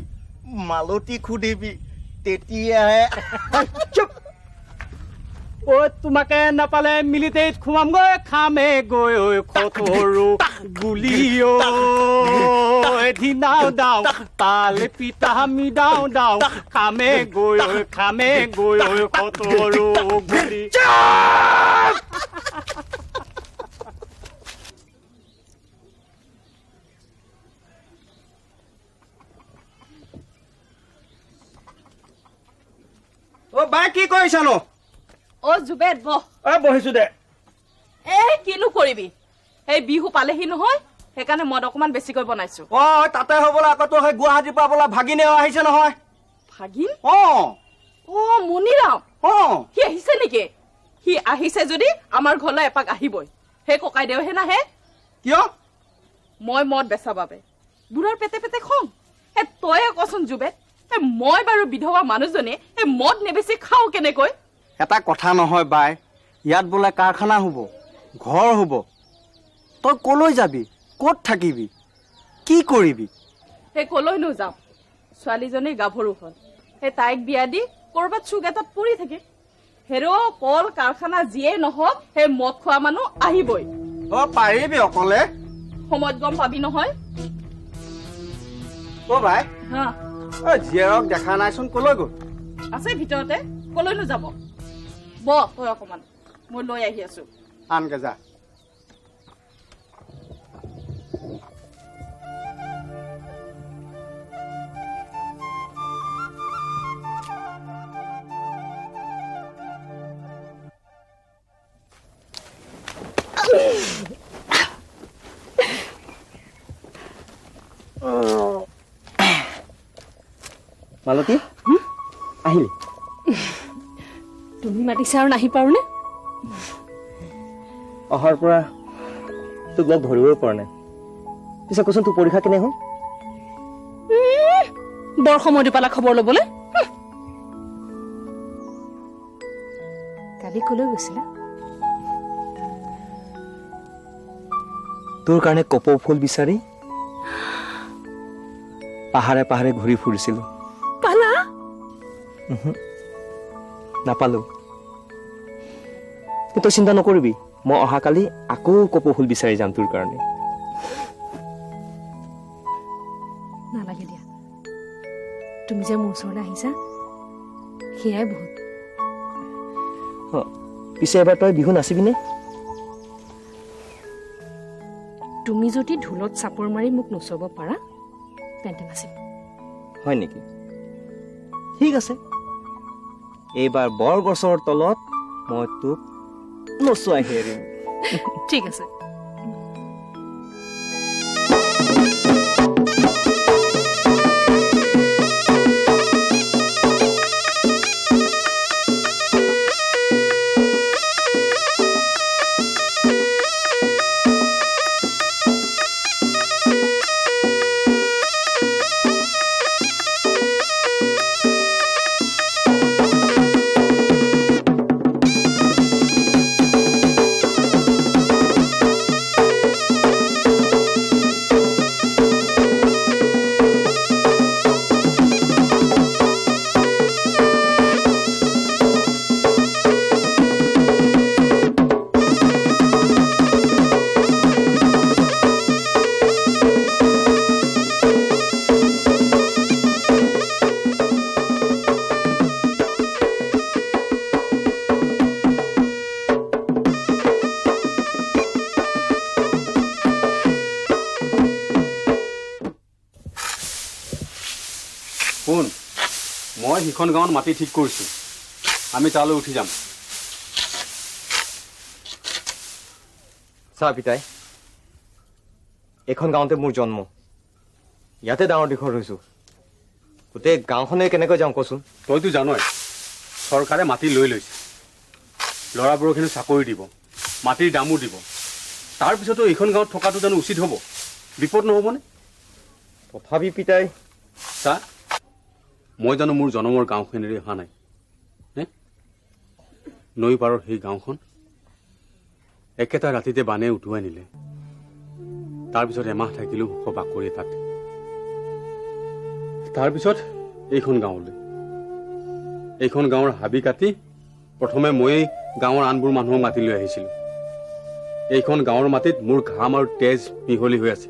মালতীক সুধিবি তেতিয়াহে ঐ তোমাকে নাপালে মিলিটেৰিত সোমামগৈ খামে গৈ ঐ খতৰু গুলি এদিন দাও তালে পিতা আমি দাও খামে গৈ ঐ খতৰু গুলি অ বাই কি কৰিছানো অ জুবেদ বহ বহিছো দে কিনো কৰিবি এই বিহু পালেহি নহয় সেইকাৰণে মদ অকমান বেছিকৈ বনাইছো অ তাতে হ'বলা আকৌ তোৰ সেই গুৱাহাটীৰ পৰা বোলা ভাগিনেও আহিছে নহয় ভাগিন অ মণিৰাম অ সি আহিছে নেকি সি আহিছে যদি আমাৰ ঘৰলৈ এপাক আহিবই সেই ককাইদেউহে নাহে কিয় মই মদ বেচা বাবে বুঢ়াৰ পেটে পেটে খং তয়ে কচোন জুবেদ মই বাৰু বিধৱা মানুহজনী মদ নেবেচি খাওঁ কেনেকৈ এটা কথা নহয় বাই ইয়াত বোলে কাৰখানা হ'ব ঘৰ হ'ব তই কলৈ যাবি ক'ত থাকিবি কি কৰিবি কলৈনো যাম ছোৱালীজনী গাভৰু হ'ল তাইক বিয়া দি কৰবাত চুক এটাত পৰি থাকে হেৰ কল কাৰখানা যিয়ে নহওক মদ খোৱা মানুহ আহিবই অ পাৰিবি অকলে সময়ত গম পাবি নহয় অ বাই হা জীয়েৰক দেখা নাইচোন কলৈ গ'ল আছে ভিতৰতে কলৈনো যাব ব তই অকমান মই লৈ আহি আছো আনকে যা মালতী আহিলি তুমি মাতিছা আৰু নাহি পাৰোনে অহাৰ পৰা তোক লগ ধৰিবই পৰা নাই পিছে কচোন তোৰ পৰীক্ষা কেনে হ'ল বৰ সময় দি পালা খবৰ ল'বলৈ কালি কলৈ গৈছিলা তোৰ কাৰণে কপৌ ফুল বিচাৰি পাহাৰে পাহাৰে ঘূৰি ফুৰিছিলো পালা নাপালো কিন্তু চিন্তা নকৰিবি মই অহাকালি আকৌ কপৌ ফুল বিচাৰি যাম তোৰ কাৰণে নালাগে দিয়া তুমি যে মোৰ ওচৰলৈ আহিছা সেয়াই বহুত পিছে এবাৰ তই বিহু নাচিবিনে তুমি যদি ঢোলত চাপৰ মাৰি মোক নচুৱাব পাৰা তেন্তে নাচিম হয় নেকি ঠিক আছে এইবাৰ বৰগছৰ তলত মই তোক নচুৱাই হেৰিম ঠিক আছে শুন মই সিখন গাঁৱত মাটি ঠিক কৰিছোঁ আমি তালৈ উঠি যাম চা পিতাই এইখন গাঁৱতে মোৰ জন্ম ইয়াতে ডাঙৰ দীঘল হৈছো গোটেই গাঁওখনে কেনেকৈ যাওঁ কচোন? তইতো জানই চৰকাৰে মাটি লৈ লৈছে, ল'ৰাবোৰখিনি চাকৰি দিব, মাটিৰ দামো দিব। তাৰপিছতো এইখন গাঁৱত থকাটো জানো উচিত হ'ব? বিপদ নহ'বনে? তথাপি পিতাই চা, মই জানো মোৰ জনমৰ গাঁওখনেৰে অহা নাই হে? নৈ পাৰৰ সেই গাঁওখন একেটা ৰাতিতে বানে উটুৱাই নিলে। তাৰপিছত এমাহ থাকিলোঁ বাকৰি তাত। তাৰপিছত এইখন গাঁৱলৈ, এইখন গাঁৱৰ হাবি কাটি প্ৰথমে ময়েই গাঁৱৰ আনবোৰ মানুহক মাতি লৈ আহিছিলোঁ। এইখন গাঁৱৰ মাটিত মোৰ ঘাম আৰু তেজ মিহলি হৈ আছে।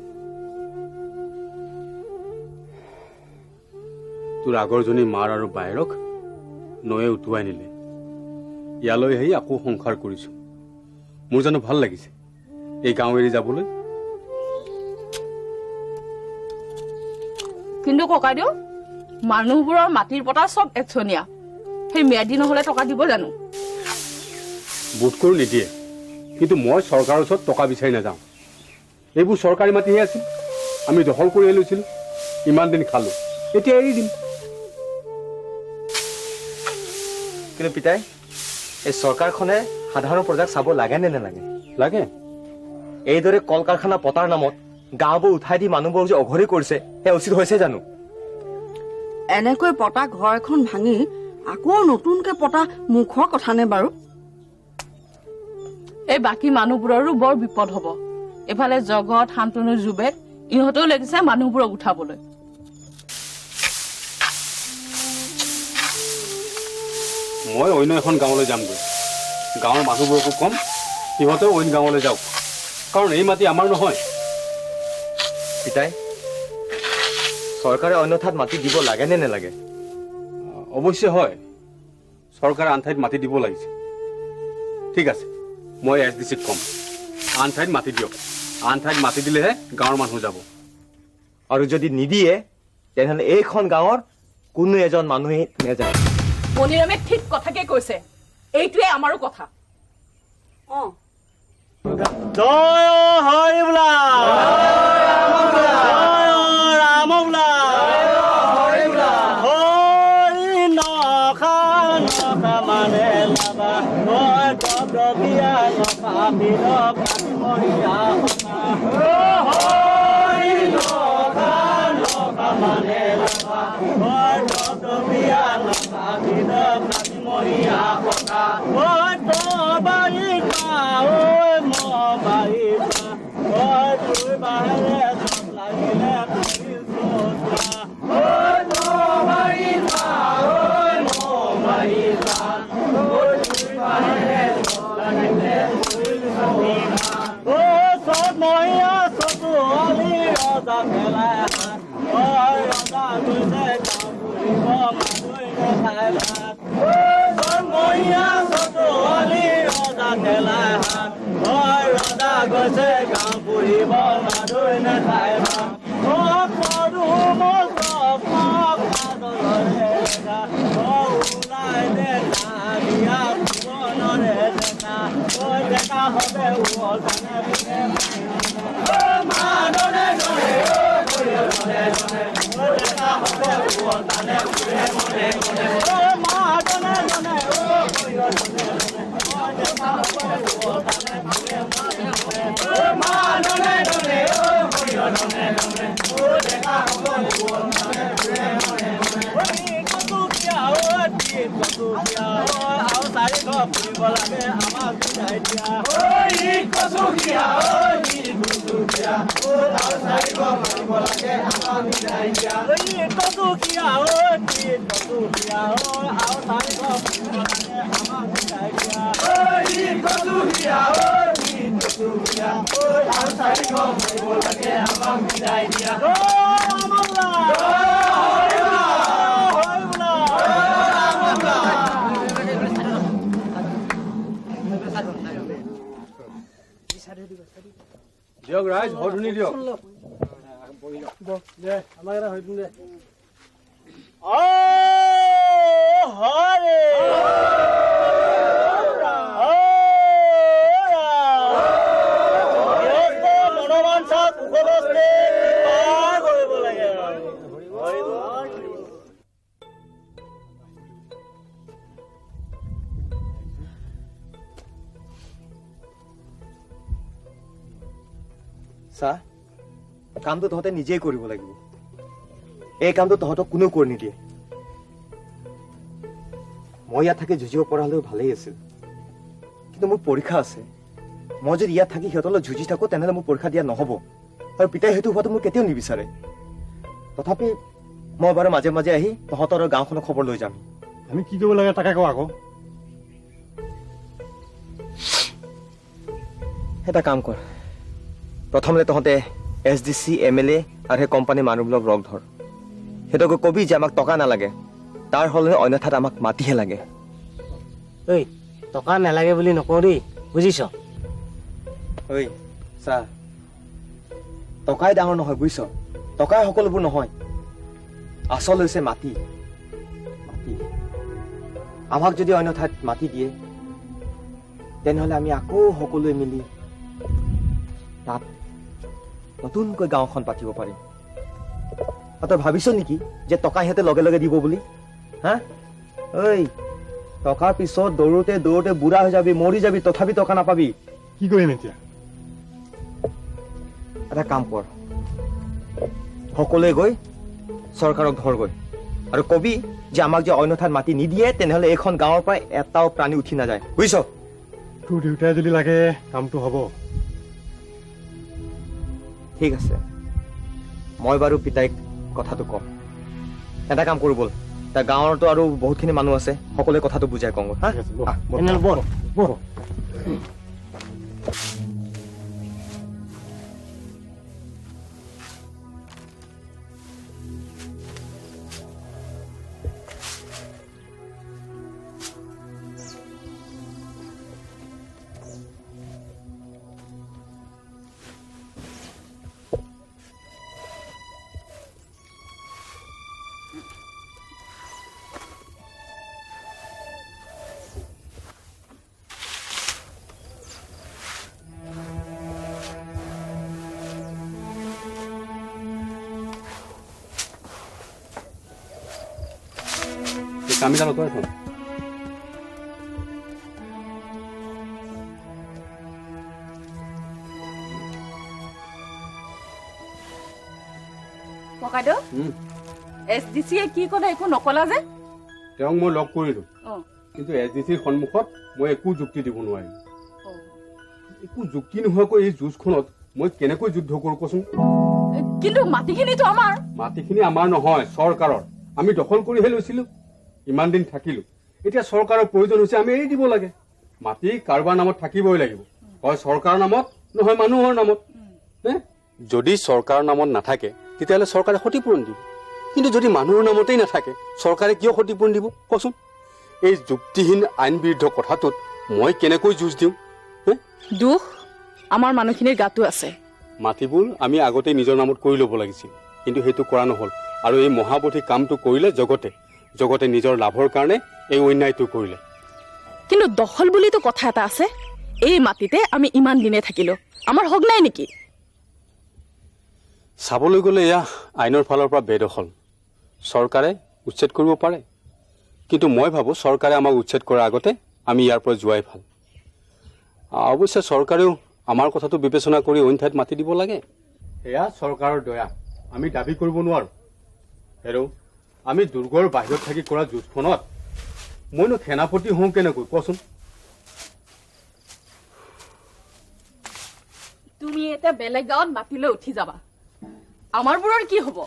তোৰ আগৰজনী মাৰ আৰু বায়েৰক নৈয়ে উটুৱাই নিলে। ইয়ালৈ আহি আকৌ সংসাৰ কৰিছো। মোৰ জানো ভাল লাগিছে এই গাঁও এৰি যাবলৈ? কিন্তু ককাইদেউ, মানুহবোৰৰ মাটিৰ পতা চব একচনীয়া। সেই ম্যাদী নহলে টকা দিব জানো? বোধ কৰো নিদিয়ে, কিন্তু মই চৰকাৰৰ ওচৰত টকা বিচাৰি নাযাওঁ। এইবোৰ চৰকাৰী মাটিহে আছিল, আমি দখল কৰি লৈছিলোঁ, ইমান দিন খালোঁ, এতিয়া এৰি দিম। কিন্তু পিতাই, এই চৰকাৰখনে সাধাৰণ প্ৰজাক চাব লাগে নে নালাগে? লাগে। এইদৰে কল কাৰখানা পতাৰ নামত গাঁওবোৰ উঠাই দি মানুহবোৰ যে অঘৰী কৰিছে, সেয়া উচিত হৈছে জানো? এনেকৈ পতা ঘৰ এখন ভাঙি আকৌ নতুনকে পতা মুখৰ কথা নে বাৰু? এই বাকী মানুহবোৰৰো বৰ বিপদ হ'ব। এফালে জগত, শান্তনু, জুবেক ইহঁতেও লাগিছে মানুহবোৰক উঠাবলৈ। মই অন্য এখন গাঁৱলৈ যামগৈ। গাঁৱৰ মানুহবোৰকো কম সিহঁতেও অইন গাঁৱলৈ যাওক, কাৰণ এই মাটি আমাৰ নহয়। পিতাই, চৰকাৰে অন্য ঠাইত মাটি দিব লাগে নে নালাগে? অৱশ্যে হয়, চৰকাৰে আন ঠাইত মাটি দিব লাগিছে। ঠিক আছে, মই SDCক কম আন ঠাইত মাটি দিয়ক। আন ঠাইত মাটি দিলেহে গাঁৱৰ মানুহ যাব। আৰু যদি নিদিয়ে তেনেহ'লে এইখন গাঁৱৰ কোনো এজন মানুহে নেযায়। মণিৰামে ঠিক কথাকে কৈছে, এইটোৱে আমাৰো কথা। জয় হৰি বোলা, জয় ৰাম বোলা, হৰি নখা নখা মানে লাবা, মই গবিয়া নখা বিৰক মৰিয়া হৰি নখা নখা মানে লাবা, মই গবিয়া নখা বিৰক মৰিয়া কথা, মই তো বাৰী গাঁও গৈছে গাঁও ফুৰিব মাধুৰ নেখাই ওলাই দেখা বিয়া জীৱনৰে দেখা দেখা হবে দিয়ক ৰাইজ, হৰধুনি দিয়ক। হৰে মনোবাঞ্ছা কুশলস্তে পাৰ কৰিব লাগে। চা কামটো তহঁতে নিজেই কৰিব লাগিব এই কামটো তহঁতক কোনেও কৰি নিদিয়ে মই ইয়াত থাকি যুঁজিব পৰা হ'লেও ভালেই আছিল কিন্তু মোৰ পৰীক্ষা আছে মই যদি ইয়াত থাকি সিহঁতলৈ যুঁজি থাকো তেনেহ'লে মোৰ পৰীক্ষা দিয়া নহ'ব আৰু পিতাই সেইটো হোৱাটো মোৰ কেতিয়াও নিবিচাৰে তথাপি মই বাৰু মাজে মাজে আহি তহঁতৰ গাঁওখনৰ খবৰ লৈ যাম আমি কি কৰিব লাগে তাকে কওঁ আকৌ এটা কাম কৰ প্ৰথমতে তহঁতে SDC MLA আৰু সেই কোম্পানীৰ মানুহবোৰক লগ ধৰ সিহঁতক কবি যে আমাক টকা নালাগে তাৰ সলনি অন্য ঠাইত আমাক মাটিহে লাগে ঐ টকা নালাগে বুলি নকওঁ দেই বুজিছ ঐ চা টকাই ডাঙৰ নহয় বুজিছ টকাই সকলোবোৰ নহয় আচল হৈছে মাটি মাটি আমাক যদি অন্য ঠাইত মাটি দিয়ে তেনেহ'লে আমি আকৌ সকলোৱে মিলি তাত নতুনকৈ গাঁওখন পাতিব পাৰিম তই ভাবিছ নেকি যে টকা সিহঁতে লগে লগে দিব বুলি হা ঐ টকাৰ পিছত দৌৰোতে দৌৰোতে বুঢ়া হৈ যাবি মৰি যাবি তথাপি টকা নাপাবি কি কৰিম এতিয়া এটা কাম কৰ সকলোৱে গৈ চৰকাৰক ধৰগৈ আৰু কবি যে আমাক যে অন্য ঠাইত মাটি নিদিয়ে তেনেহ'লে এইখন গাঁৱৰ পৰা এটাও প্ৰাণী উঠি নাযায় বুজিছ তোৰ দেউতাই যদি লাগে কামটো হ'ব ঠিক আছে মই বাৰু পিতাইক কথাটো কম এটা কাম কৰো ব'ল তাৰ গাঁৱৰতো আৰু বহুতখিনি মানুহ আছে সকলোৱে কথাটো বুজাই কওঁ হা তেনেহ'লে বল বল কামিলা লতোৱা এখন ককাইদেউ SDC কি ক'লে একো নকলা যে তেওঁক মই লগ কৰিলো কিন্তু SDCৰ সন্মুখত মই একো যুক্তি দিব নোৱাৰিম একো যুক্তি নোহোৱাকৈ এই যুঁজখনত মই কেনেকৈ যুদ্ধ কৰো কচোন কিন্তু মাটিখিনিতো আমাৰ মাটিখিনি আমাৰ নহয় চৰকাৰৰ আমি দখল কৰিহে লৈছিলো ইমান দিন থাকিলো এতিয়া চৰকাৰৰ প্ৰয়োজন হৈছে আমি এৰি দিব লাগে মাটি কাৰোবাৰ নামত থাকিবই লাগিব হয় চৰকাৰৰ নামত নহয় মানুহৰ নামত যদি চৰকাৰৰ নামত নাথাকে তেতিয়াহ'লে চৰকাৰে ক্ষতিপূৰণ দিব কিন্তু যদি মানুহৰ নামতেই নাথাকে চৰকাৰে কিয় ক্ষতিপূৰণ দিব কচোন এই যুক্তিহীন আইন বিৰুদ্ধ কথাটোত মই কেনেকৈ যুঁজ দিওঁ দুখ আমাৰ মানুহখিনিৰ গাতো আছে মাটিবোৰ আমি আগতে নিজৰ নামত কৰি ল'ব লাগিছিল কিন্তু সেইটো কৰা নহ'ল আৰু এই মহাবধি কামটো কৰিলে জগতে নিজৰ লাভৰ কাৰণে এই অন্যায়টো কৰিলে কিন্তু দখল বুলিতো কথা এটা আছে এই মাটিতে আমি ইমান দিনে থাকিলো আমাৰ হক নাই নেকি চাবলৈ গ'লে এয়া আইনৰ ফালৰ পৰা বেদখল চৰকাৰে উচ্ছেদ কৰিব পাৰে কিন্তু মই ভাবোঁ চৰকাৰে আমাক উচ্ছেদ কৰাৰ আগতে আমি ইয়াৰ পৰা যোৱাই ভাল অৱশ্যে চৰকাৰেও আমাৰ কথাটো বিবেচনা কৰি অইন ঠাইত মাতি দিব লাগে এয়া চৰকাৰৰ দয়া আমি দাবী কৰিব নোৱাৰোঁ হেৰৌ আমি দুৰ্গৰ বাহিৰত থাকি কৰা যুঁজখনত মইনো সেনাপতি হওঁ কেনেকৈ কচোন তুমি এটা বেলেগ গাঁৱত মাতিলৈ উঠি যাবা আমাৰবোৰৰ কি হ'ব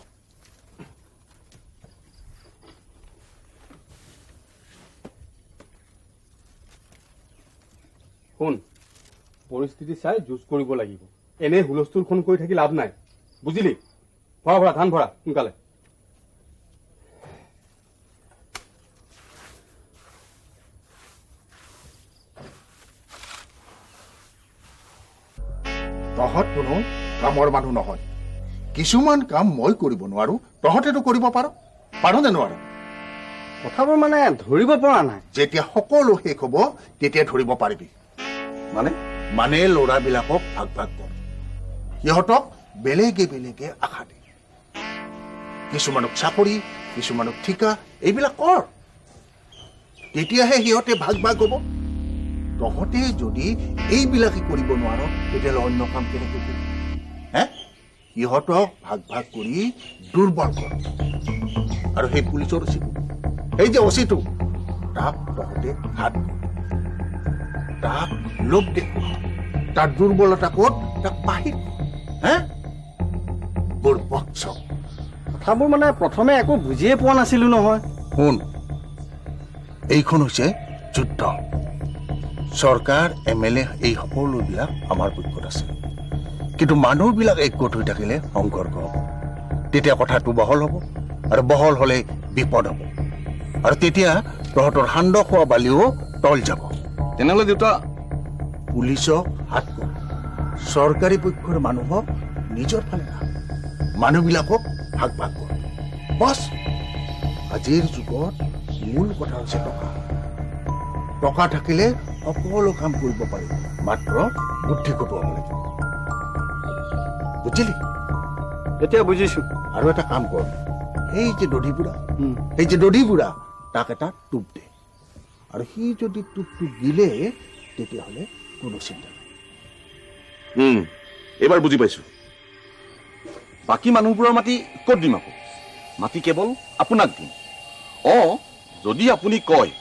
শুন পৰিস্থিতি চাই যুঁজ কৰিব লাগিব এনে হুলস্থুলখন কৰি থাকি লাভ নাই বুজিলি ভৰা ধান ভৰা সোনকালে তহঁত কোনো কামৰ মানুহ নহয় কিছুমান কাম মই কৰিব নোৱাৰো তহঁতেতো কৰিব পাৰ নে নোৱাৰো কথাবোৰ মানে ধৰিব পৰা নাই যেতিয়া সকলো শেষ হ'ব তেতিয়া ধৰিব পাৰিবি মানে ল'ৰাবিলাকক ভাগ ভাগ কৰ সিহঁতক বেলেগে বেলেগে আশা দে কিছুমানক চাকৰি কিছুমানক ঠিকা এইবিলাক কৰ তেতিয়াহে সিহঁতে ভাগ ভাগ হ'ব তহঁতে যদি এইবিলাকে কৰিব নোৱাৰ তেতিয়াহ'লে অন্য কাম কেনেকৈ কৰিবি হে সিহঁতক ভাগ ভাগ কৰি দুৰ্বল কৰ আৰু সেই পুলিচৰ অচিটো এই যে অচিটো তাক তহঁতে হাত তাক লোভ দেখুৱা তাৰ দুৰ্বলতা ক'ত তাক বাহিৰ হে বৰ বৎস কথাবোৰ মানে প্ৰথমে একো বুজিয়ে পোৱা নাছিলো নহয়। শুন এইখন হৈছে যুদ্ধ চৰকাৰ MLA এই সকলোবিলাক আমাৰ পক্ষত আছে কিন্তু মানুহবিলাক একগোট হৈ থাকিলে সংঘৰ্ষ হ'ব তেতিয়া কথাটো বহল হ'ব আৰু বহল হ'লে বিপদ হ'ব আৰু তেতিয়া তহঁতৰ সান্দ খোৱা বালিও তল যাব তেনেহ'লে দেউতা পুলিচক হাত কৰ চৰকাৰী পক্ষৰ মানুহক নিজৰ ফালে ৰাখ মানুহবিলাকক ভাগ ভাগ কৰ বছ আজিৰ যুগত মূল কথা হৈছে টকা টকা থাকিলে সকলো কাম কৰিব পাৰি মাত্ৰ বুদ্ধি খটুৱাব লাগিব বুজিলি এতিয়া বুজিছো। আৰু এটা কাম কৰ এই যে দধি বুঢ়া তাক এটা টোপ দে আৰু সি যদি টোপটো দিলে তেতিয়াহ'লে কোনো চিন্তা নাই এইবাৰ বুজি পাইছো বাকী মানুহবোৰৰ মাটি ক'ত দিম আকৌ মাটি কেৱল আপোনাক দিম যদি আপুনি কয়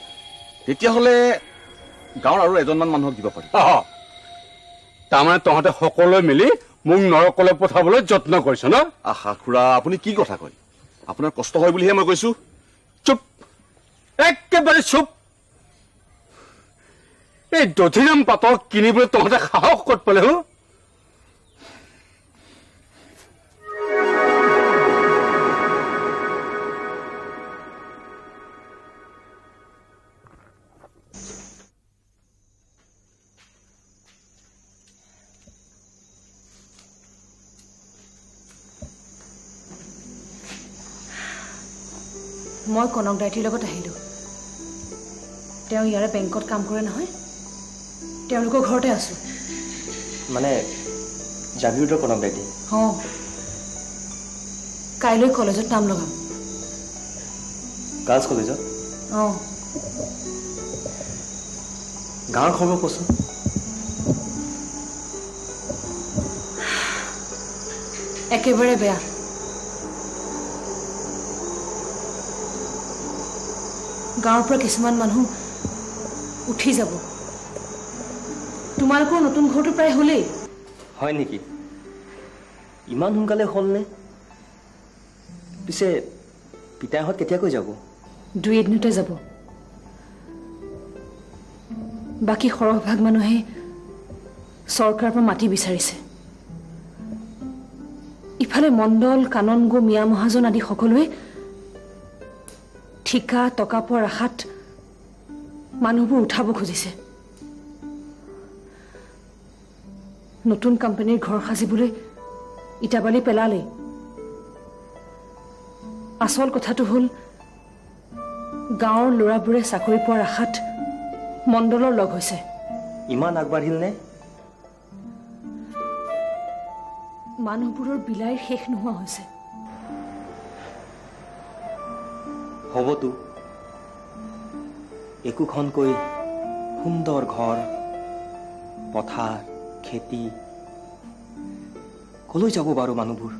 তেতিয়াহ'লে গাঁৱৰ আৰু এজনমান মানুহক দিব পাৰিম তাৰমানে তহঁতে সকলোৱে মিলি মোক নৰকলৈ পঠাবলৈ যত্ন কৰিছ ন? আহা খুৰা আপুনি কি কথা কয় আপোনাৰ কষ্ট হয় বুলিহে মই কৈছো চুপ একেবাৰে চুপ এই দধিৰাম পাতৰ কিনিবলৈ তহঁতে সাহস ক'ত পালে হো মই কনক দাইটিৰ লগত আহিলোঁ। তেওঁ ইয়াৰে বেংকত কাম কৰে নহয় তেওঁলোকৰ ঘৰতে আছোঁ। মানে জাগিৰোডৰ কনক দাইটি অঁ কাইলৈ কলেজত নাম লগাম। গাৰ্লছ কলেজত অঁ গাঁৱৰ খবৰ কচোন একেবাৰে বেয়া। গাঁৱৰ পৰা কিছুমান মানুহ উঠি যাব। তোমালোকৰ নতুন ঘৰটো প্ৰায় হ'লেই। হয় নেকি ইমান সোনকালে হ'লনে পিছে পিতাইহঁত কেতিয়াকৈ যাব 2 এদিনতে যাব। বাকী সৰহভাগ মানুহে চৰকাৰৰ পৰা মাটি বিচাৰিছে। ইফালে মণ্ডল কাননগো মিয়া মহাজন আদি সকলোৱে ঠিকা টকা পোৱাৰ আশাত মানুহবোৰ উঠাব খুজিছে। নতুন কোম্পানীৰ ঘৰ সাজিবলৈ ইটাবালি পেলালে। আচল কথাটো হ'ল গাঁৱৰ ল'ৰাবোৰে চাকৰি পোৱাৰ আশাত মণ্ডলৰ লগ হৈছে। ইমান আগবাঢ়িল নে মানুহবোৰৰ বিলাইৰ শেষ নোহোৱা হৈছে। হ'বতো একোখনকৈ সুন্দৰ ঘৰ পথাৰ খেতি কলৈ যাব বাৰু মানুহবোৰ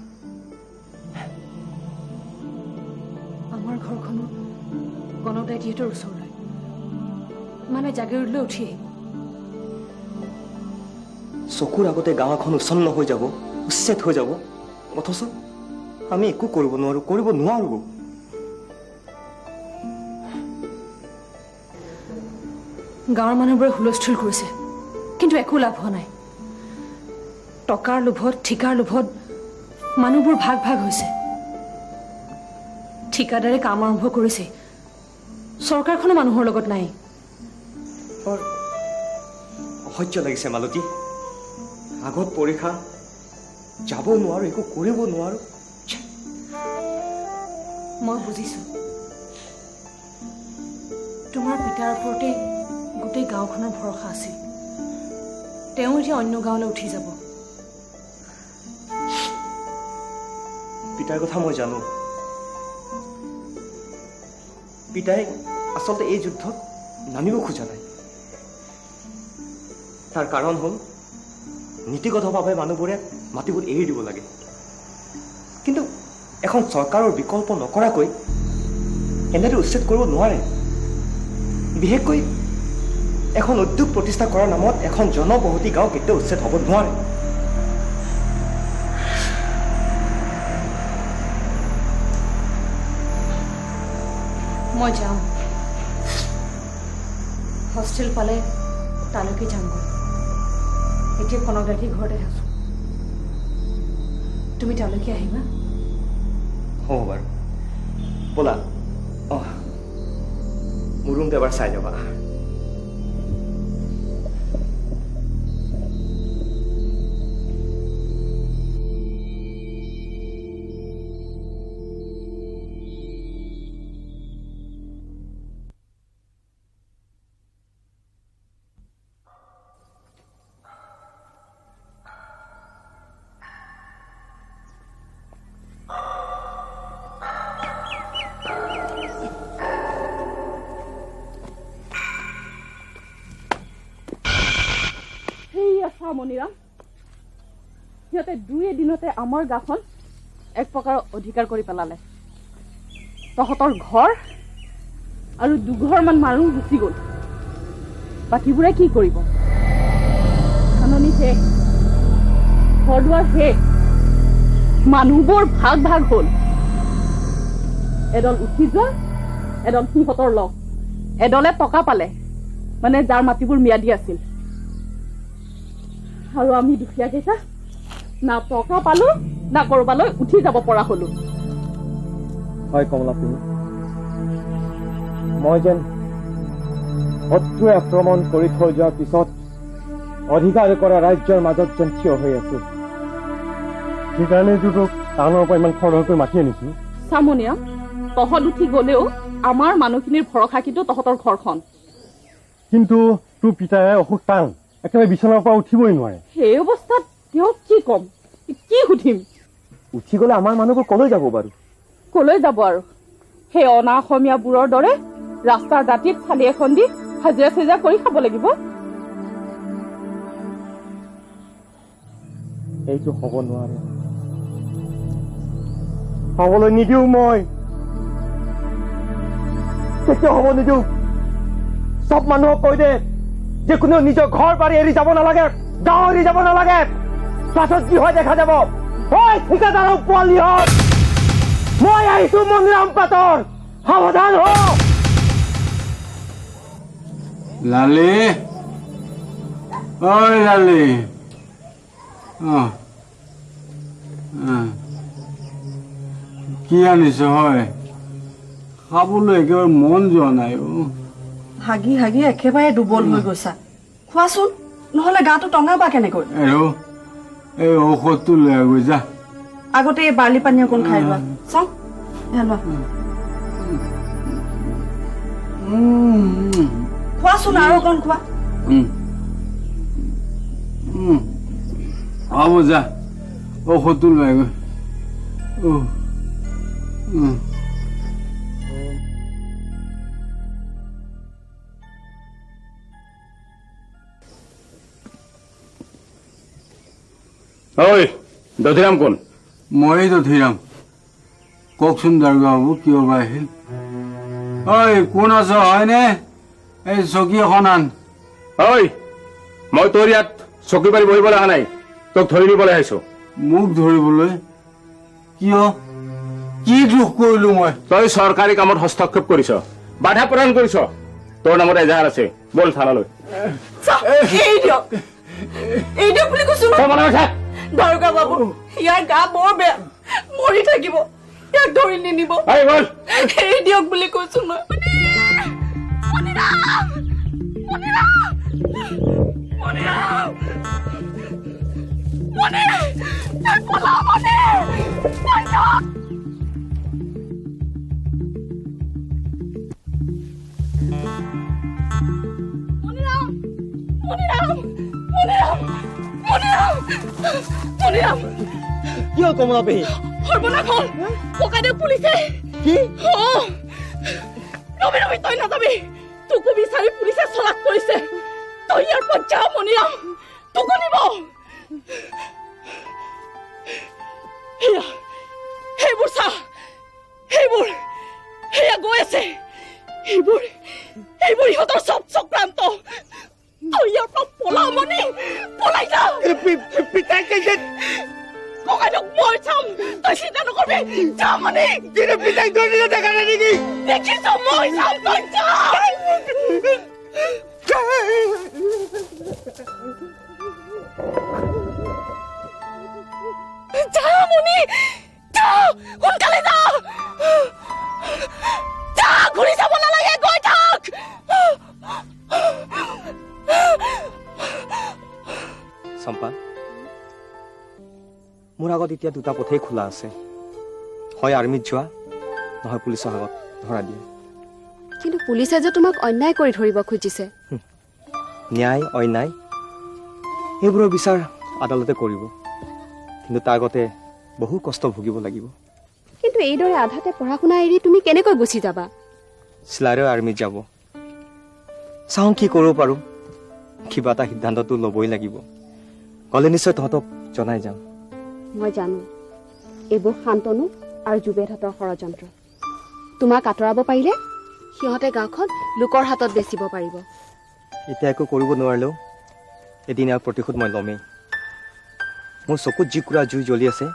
আমাৰ ঘৰখনো কনক দাইটিহঁতৰ ওচৰলৈ মানে জাগিৰোডলৈ উঠি আহিব। চকুৰ আগতে গাঁও এখন উচ্ছন্ন হৈ যাব উচ্ছেদ হৈ যাব অথচ আমি একো কৰিব নোৱাৰো গাঁৱৰ মানুহবোৰে হুলস্থুল কৰিছে কিন্তু একো লাভ হোৱা নাই। টকাৰ লোভত ঠিকাৰ লোভত মানুহবোৰ ভাগ ভাগ হৈছে। ঠিকাদাৰে কাম আৰম্ভ কৰিছে চৰকাৰখনো মানুহৰ লগত নাই। অসহ্য লাগিছে মালতী আগত পৰীক্ষা যাব নোৱাৰো একো কৰিব নোৱাৰো। মই বুজিছো তোমাৰ পিতাৰ ওপৰতে গোটেই গাঁওখনৰ ভৰসা আছিল। তেওঁ এতিয়া অন্য গাঁৱলৈ উঠি যাব। পিতাৰ কথা মই জানো। পিতাই আচলতে এই যুদ্ধত নামিব খোজা নাই। তাৰ কাৰণ হ'ল নীতিগতভাৱে মানুহবোৰে মাটিবোৰ এৰি দিব লাগে। এখন চৰকাৰৰ বিকল্প নকৰাকৈ এনেদৰে উচ্ছেদ কৰিব নোৱাৰে। বিশেষকৈ এখন উদ্যোগ প্ৰতিষ্ঠা কৰাৰ নামত এখন জনবসতি গাঁও কেতিয়াও উচ্ছেদ হ'ব নোৱাৰে। মই যাওঁ, হোষ্টেল পালে তালৈকে যামগৈ। এতিয়া কনক ৰাতি ঘৰতে আছোঁ, তুমি তালৈকে আহিবা। হ'ব বাৰু, ব'লা। অঁ, মোৰ ৰুমটো এবাৰ চাই যাবা। মণিৰাম, সিহঁতে 2 দিনতে আমাৰ গাঁওখন এক প্ৰকাৰৰ অধিকাৰ কৰি পেলালে। তহঁতৰ ঘৰ আৰু 2 ঘৰমান মানুহ গুচি গ'ল, বাকীবোৰে কি কৰিব? ধাননি শেষ, ঘৰ দুৱাৰ শেষ, মানুহবোৰ ভাগ ভাগ হ'ল। এডল উঠি যোৱা, এডল সিহঁতৰ লগ। এডলে টকা পালে, মানে যাৰ মাটিবোৰ ম্যাদী আছিল, আৰু আমি দুখীয়া কেইটা না টকা পালো না কৰবালৈ উঠি যাব পৰা হলো। হয় কমলা তুমি, মই যেন শত্ৰুৱে আক্ৰমণ কৰি থৈ যোৱাৰ পিছত অধিকাৰ কৰা ৰাজ্যৰ মাজত যেন থিয় হৈ আছো। সেইকাৰণেতো তোক টাউনৰ পৰা ইমান খৰকৈ মাতি আনিছো। চামনীয়া, তহঁত উঠি গলেও আমাৰ মানুহখিনিৰ ভৰসা কিন্তু তহঁতৰ ঘৰখন। কিন্তু তোৰ পিতাই অসুখ টান, একেবাৰে বিচনাৰ পৰা উঠিবই নোৱাৰে। সেই অৱস্থাত তেওঁক কি কম, কি সুধিম? উঠি গলে আমাৰ মানুহবোৰ কলৈ যাব বাৰু? কলৈ যাব আৰু? সেই অনা অসমীয়াবোৰৰ দৰে ৰাস্তাৰ দাঁতিত থালি এখন দি হাজিৰা চাজিৰা কৰি খাব লাগিব। এইটো হ'ব নোৱাৰে, হ'বলৈ নিদিওঁ। মই কেতিয়াও হ'ব নিদিওঁ। চব মানুহক কৈ দে যে কোনেও নিজৰ ঘৰ বাৰী এৰি যাব নালাগে, গাঁও এৰি যাব নালাগে। পাছত কি হয় দেখা যাব। ঠিকাদাৰৰ পোৱালিহঁত, মই আহিছো মণিৰাম পাটৰ, সাৱধান হ। লালি, ঐ লালি, কি আনিছ? হয়, খাবলৈ একেবাৰে মন যোৱা নাই। হাগি হাগি একেবাৰে দুৰ্বল হৈ গৈছা। খোৱাচোন, নহলে গাটো টঙাবা কেনেকৈ? আৰু এই ঔষধটো লৈ গৈ যা। আগতে এই বাৰ্লি পানী অকণ খাই লোৱা। চাওঁ, লোৱা। খোৱাচোন, আৰু অকণ খোৱা। হ'ব যা, ঔষধটো লৈ গৈ। ঐ দধিৰাম কোন? মই দধিৰাম। কওকচোন দাৰোগাবাবু, কিয় বা আহিল? ঐ কোন আছ? হয়নে? এই চকী এখন আন। ঐ, মই তোৰ ইয়াত চকী পাৰি বহিবলৈ অহা নাই, তোক ধৰি নিবলৈ আহিছো। মোক ধৰিবলৈ? কিয়? কি দুখ কৰিলো মই? তই চৰকাৰী কামত হস্তক্ষেপ কৰিছ, বাধা প্ৰদান কৰিছ। তোৰ নামত এজাহাৰ আছে, বল থানালৈ। এই দিয়ক বুলি কৈছো। দাৰোগা বাবু, ইয়াৰ গা বৰ বেয়া, মৰি থাকিব, ইয়াক ধৰি নিনিব। এই দিয়ক বুলি কৈছো মই। কি হ'ল কমলা পেহী? সৰ্বনাশ হ'ল, ককাইদেউ পুলিচে। কি? ৰবি ৰবি, তই নাযাবি, তোকো বিচাৰি পুলিচে চলাক কৰিছে। তই ইয়াৰ পৰা যা মণিৰাম, তোকো নিব। সেইবোৰ সেইবোৰ চা, সেইবোৰ সেয়া গৈ আছে, এইবোৰ ইহঁতৰ চব চক্ৰান্ত। তই ইয়াৰ পৰা পলা মণি, পলাই যা। ককাইদেউক মই চাম, তই চিন্তা নকৰিবি, যা মণি। পিতাই ধৰিলে দেখা নাই নেকি? দেখিছ, মই চাম, তই যা। যা মণি, যা, সোনকালে যা। যা, ঘূৰি চাব নালাগে, গৈ থাক। চম্পা, মোৰ আগত এতিয়া দুটা পথেই খোলা আছে, হয় আৰ্মিত যোৱা, নহয় পুলিচৰ আগত ধৰা দিয়া। কিন্তু পুলিচে যে তোমাক অন্যায় কৰি ধৰিব খুজিছে। ন্যায় অন্যায় এইবোৰৰ বিচাৰ আদালতে কৰিব, কিন্তু তাৰ আগতে বহু কষ্ট ভুগিব লাগিব। কিন্তু এইদৰে আধাতে পঢ়া শুনা এৰি তুমি কেনেকৈ গুচি যাবা? চিলাৰেও আৰ্মিত যাব। চাওঁ কি কৰিব পাৰোঁ, কিবা এটা সিদ্ধান্তটো ল'বই লাগিব। গ'লে নিশ্চয় তহঁতক জনাই যাম। মই জানো এইবোৰ শান্তনু আৰু জুবেদহঁতৰ ষড়যন্ত্ৰ। তোমাক আঁতৰাব পাৰিলে সিহঁতে গাঁওখন লোকৰ হাতত বেচিব পাৰিব। এতিয়া একো কৰিব নোৱাৰিলেও এদিন ইয়াৰ প্ৰতিশোধ মই ল'মেই। মোৰ চকুত যিকুৰা জুই জ্বলি আছে,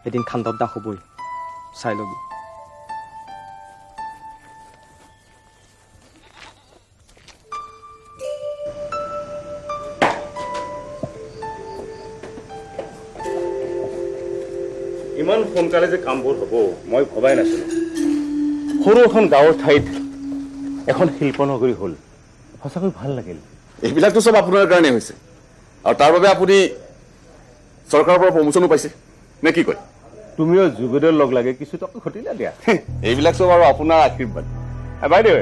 এদিন খান্দদ্দা হ'বই, চাই ল'বি। ইমান সোনকালে যে কামবোৰ হ'ব মই ভবাই নাছিলো। সৰু এখন গাঁৱৰ ঠাইত এখন শিল্পনগৰী হ'ল, সঁচাকৈ ভাল লাগিল। এইবিলাকতো চব আপোনাৰ কাৰণে হৈছে, আৰু তাৰ বাবে আপুনি চৰকাৰৰ পৰা প্ৰমোচনো পাইছে নে কি কয়? তুমিও জুবেদৰ লগ লাগে কিছু টকা ঘটিলা দিয়া। এইবিলাক চব আৰু আপোনাৰ আশীৰ্বাদ। বাইদেউ,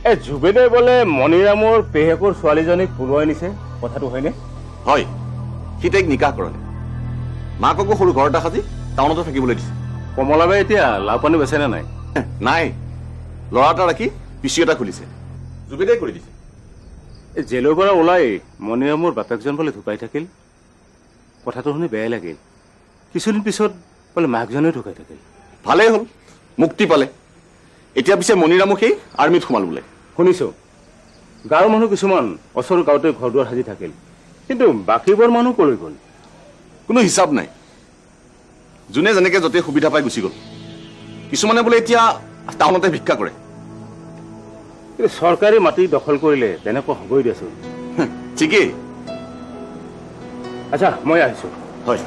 এই জুবেদে বোলে মণিৰামৰ পেহেকৰ ছোৱালীজনীক পলুৱাই নিছে, কথাটো হয়নে? হয়, সি তাইক নিকাহ কৰালে, মাককো সৰু ঘৰ এটা সাজি টাউনতে থাকিবলৈ দিছে। কমলাবাই এতিয়া লাও পানী বেচেনে নাই? নাই, ল'ৰা এটা ৰাখি পিচি এটা খুলিছে, জুবেদাই কৰি দিছে। এই জেলৰ পৰা ওলাই মণিৰামৰ বাপেকজন বোলে ঢুকাই থাকিল, কথাটো শুনি বেয়াই লাগিল। কিছুদিন পিছত বোলে মাকজনেও ঢুকাই থাকিল। ভালেই হ'ল, মুক্তি পালে। এতিয়া পিছে মণিৰামো সেই আৰ্মিত সোমাল বোলে। শুনিছো, গাঁৱৰ মানুহ কিছুমান ওচৰৰ গাঁৱতে ঘৰ দুৱাৰ সাজি থাকিল, কিন্তু বাকীবোৰ মানুহ কলৈ গ'ল? কোনো হিচাপ নাই, যোনে যেনেকে য'তে সুবিধা পাই গুচি গ'ল। কিছুমানে বোলে এতিয়া টাউনতে ভিক্ষা কৰে। কিন্তু চৰকাৰী মাটি দখল কৰিলে তেনেকুৱা হ'বই দিয়াচোন। ঠিকেই। আচ্ছা, মই আহিছো। হয়।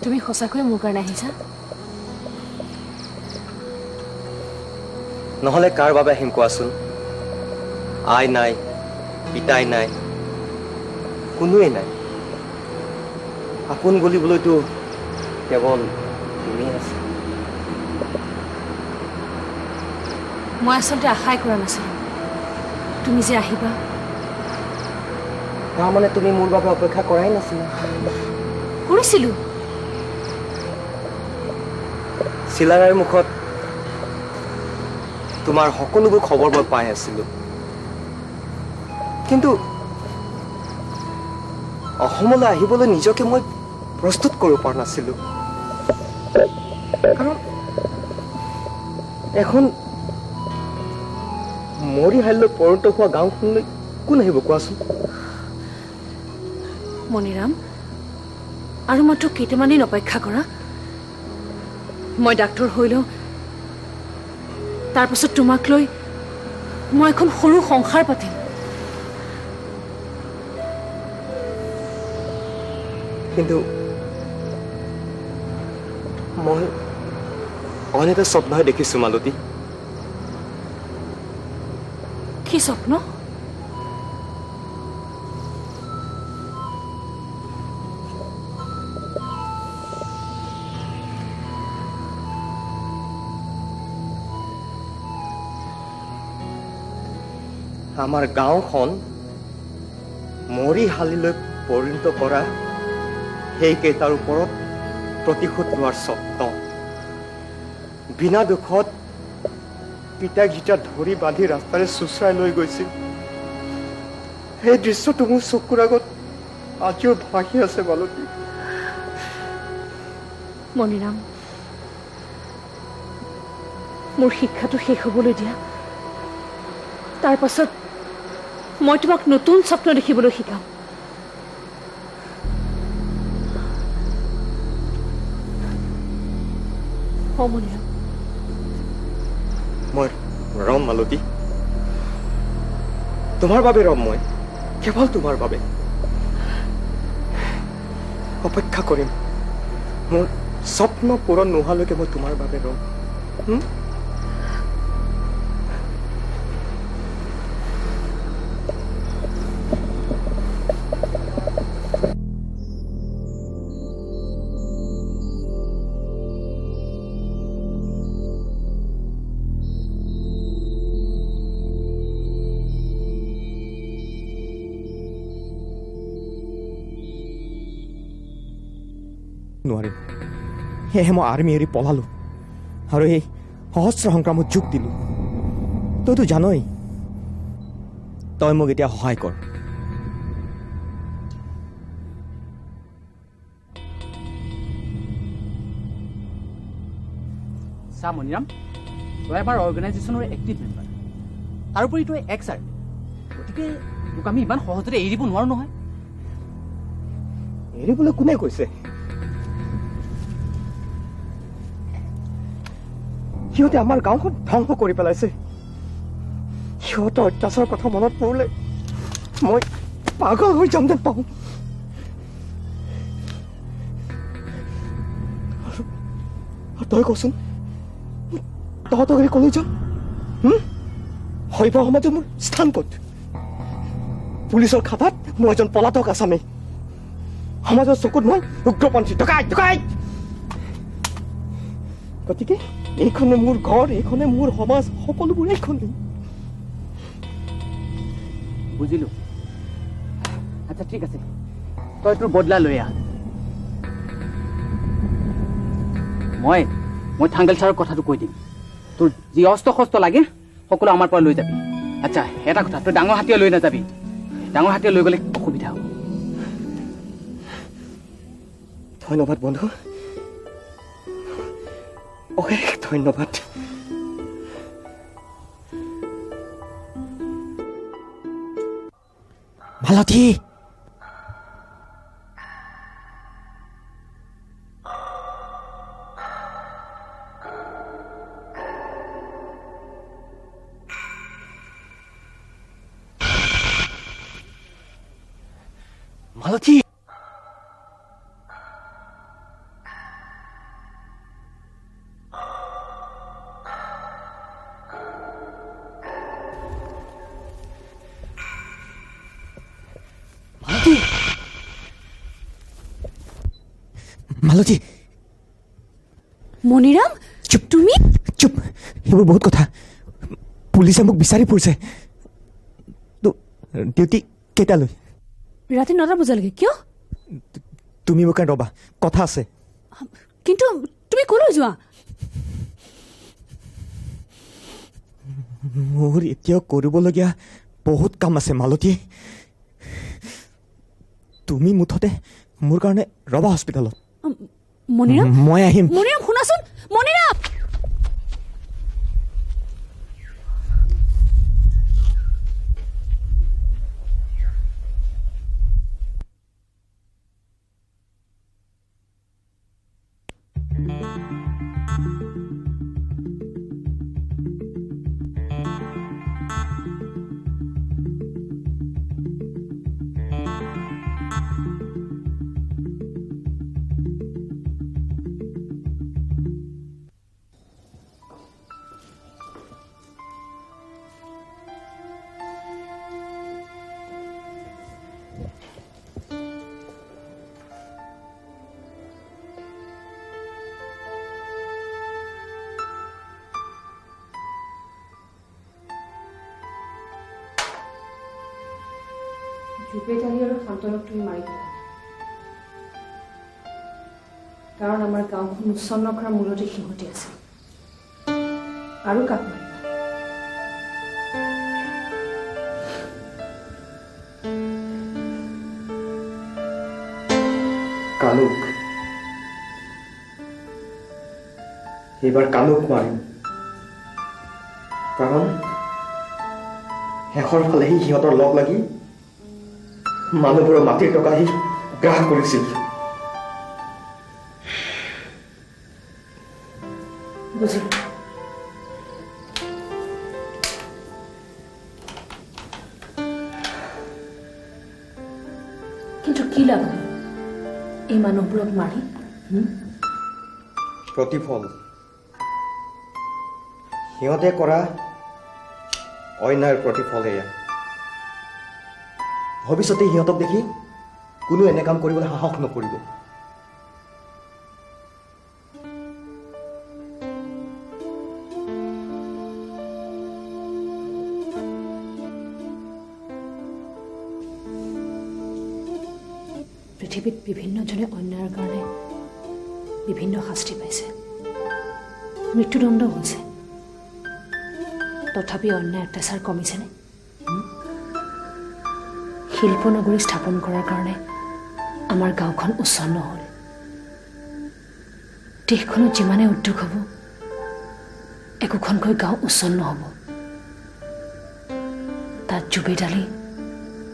তুমি সঁচাকৈয়ে মোৰ কাৰণে আহিছা? নহ'লে কাৰ বাবে আহিম কোৱাচোন? আই নাই, পিতাই নাই, কোনোৱেই নাই। আপোন বুলিবলৈতো কেৱল তুমি আছে। মই আচলতে আশাই কৰা নাছিলো তুমি যে আহিবা। তাৰমানে তুমি মোৰ বাবে অপেক্ষা কৰাই নাছিলা? কৰিছিলো। চিলাৰাৰ মুখত তোমাৰ সকলোবোৰ খবৰ মই পাই আছিলো, কিন্তু অসমলৈ আহিবলৈ নিজকে মই প্ৰস্তুত কৰিব পৰা নাছিলো। কাৰণ এখন মৰিহাললৈ পৰিণত হোৱা গাঁওখনলৈ কোন আহিব কোৱাচোন? মণিৰাম, আৰু মাত্ৰ কেইটামান দিন অপেক্ষা কৰা। মই ডাক্তৰ হৈ লওঁ, তাৰপাছত তোমাক লৈ মই এখন সৰু সংসাৰ পাতিম। কিন্তু মই অইন এটা স্বপ্নহে দেখিছো মালতী। কি স্বপ্ন? আমাৰ গাঁওখন মৰিশালীলৈ পৰিণত কৰা সেইকেইটাৰ ওপৰত প্ৰতিশোধ লোৱাৰ স্বপ্ন। বিনা দুখত পিতাক যেতিয়া ধৰি বান্ধি ৰাস্তাৰে চোচৰাই লৈ গৈছিল, সেই দৃশ্যটো মোৰ চকুৰ আগত আজিও ভাহি আছে মালতী। মণিৰাম, মোৰ শিক্ষাটো শেষ হ'বলৈ দিয়া। তাৰ পাছত মই তোমাক নতুন স্বপ্ন দেখিবলৈ শিকাম। মণিৰাম, মই ৰম মালতী, তোমাৰ বাবে ৰম। মই কেৱল তোমাৰ বাবে অপেক্ষা কৰিম। মোৰ স্বপ্ন পূৰণ নোহোৱালৈকে মই তোমাৰ বাবে ৰম। নোৱাৰিম। সেয়েহে মই আৰ্মি এৰি পলালো আৰু এই সহস্ৰ সংগ্ৰামত যোগ দিলো। তইতো জানই, তই মোক এতিয়া সহায় কৰ। চা মণিৰাম, তই আমাৰ অৰ্গেনাইজেশ্যনৰ এক্টিভ মেম্বাৰ, তাৰোপৰি তই এক্স আৰ্মি, গতিকে তোক আমি ইমান সহজতে এৰি দিব নোৱাৰো নহয়। এৰিবলৈ কোনে কৈছে? সিহঁতে আমাৰ গাঁওখন ধ্বংস কৰি পেলাইছে। সিহঁতৰ অত্যাচাৰৰ কথা মনত পৰিলে মই পাগল হৈ যাম যেন পাওঁ। আৰু তই কচোন, তহঁতক এৰি কলৈ যাম? শৈৱ সমাজত মোৰ স্থান ক'ত? পুলিচৰ খাতাত মই এজন পলাতক আছামী, সমাজৰ চকুত মই উগ্ৰপন্থী ডকাইত। গতিকে এইখনে মোৰ ঘৰ, এইখনে মোৰ সমাজ, সকলোবোৰ এইখনে। বুজিলো। আচ্ছা ঠিক আছে, তই তোৰ বদলা লৈ আহ। মই থাংগেল ছাৰক কথাটো কৈ দিম। তোৰ যি অস্ত্ৰ শস্ত্ৰ লাগে সকলো আমাৰ পৰা লৈ যাবি। আচ্ছা এটা কথা, তই ডাঙৰ হাতীয়ে লৈ নাযাবি। ডাঙৰ হাতীয়ে লৈ গ'লে অসুবিধা হ'ব। ধন্যবাদ বন্ধু, অশেষ ধন্যবাদ। মালতী, মালতী, মালতী। মণিৰাম, চুপ, তুমি চুপ। সেইবোৰ বহুত কথা। পুলিচে মোক বিচাৰি ফুৰিছে। ডিউটি কেইটালৈ? ৰাতি 9টা বজালৈকে। কিয়? তুমি মোক ৰবা, কথা আছে। কিন্তু তুমি কলৈ যোৱা? মোৰ এতিয়াও কৰিবলগীয়া বহুত কাম আছে মালতী। তুমি মুঠতে মোৰ কাৰণে ৰবা হস্পিটেলত। মণিৰাম, মই আহিম। মণিৰাম শুনাচোন, মণিৰাম। ৰূপেতালী আৰু শান্তনক তুমি মাৰি দিলা কাৰণ আমাৰ গাঁওখন উচ্ছন্ন কৰাৰ মূলতে সিহঁতে আছে আৰু কাক মাৰিবা কানুক এইবাৰ কানুক মাৰিম কাৰণ শেষৰ ফালে সিহঁতৰ লগ লাগি মানুহবোৰৰ মাটিৰ টকা সি গ্ৰাস কৰিছিল বুজিলো কিন্তু কি লাভ এই মানুহবোৰক মাৰি প্ৰতিফল সিহঁতে কৰা অন্যায়ৰ প্ৰতিফল এয়া ভৱিষ্যতে সিহঁতক দেখি কোনো এনে কাম কৰিবলৈ সাহস নকৰিব পৃথিৱীত বিভিন্নজনে অন্যায়ৰ কাৰণে বিভিন্ন শাস্তি পাইছে মৃত্যুদণ্ড হৈছে তথাপি অন্যায় অত্যাচাৰ কমিছেনে শিল্পনগৰী স্থাপন কৰাৰ কাৰণে আমাৰ গাঁওখন উচ্ছন্ন হ'ল দেশখনত যিমানে উদ্যোগ হ'ব একোখনকৈ গাঁও উচ্ছন্ন হ'ব তাত জুবেদালি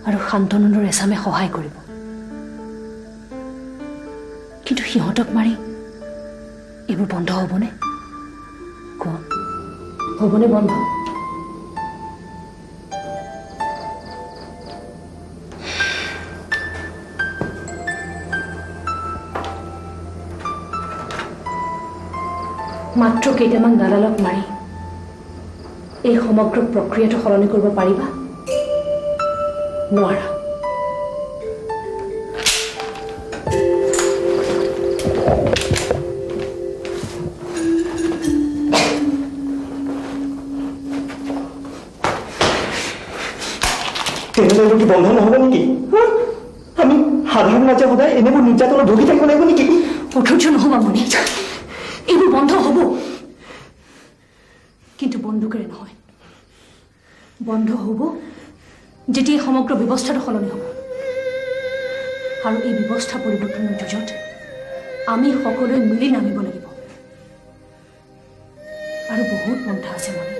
আৰু শান্তনুৰ এচামে সহায় কৰিব কিন্তু সিহঁতক মাৰি এইবোৰ বন্ধ হ'বনে কোৱা হ'বনে বন্ধ মাত্ৰ কেইটামান দালালক মাৰি এই সমগ্ৰ প্ৰক্ৰিয়াটো সলনি কৰিব পাৰিবা নোৱাৰা তেনেহ'লে কি বন্ধ নহ'ব নেকি আমি সাধাৰণ ৰাইজে সদায় এনেবোৰ নিৰ্যাতনত ভুগি থাকিব লাগিব নেকি অধৈৰ্য নহ'বা মণি এইবোৰ বন্ধ হ'ব কিন্তু বন্দুকেৰে নহয় বন্ধ হ'ব যেতিয়া সমগ্ৰ ব্যৱস্থাটো সলনি হ'ব আৰু এই ব্যৱস্থা পৰিৱৰ্তনৰ যুঁজত আমি সকলোৱে মিলি নামিব লাগিব আৰু বহুত পন্থা আছে মণি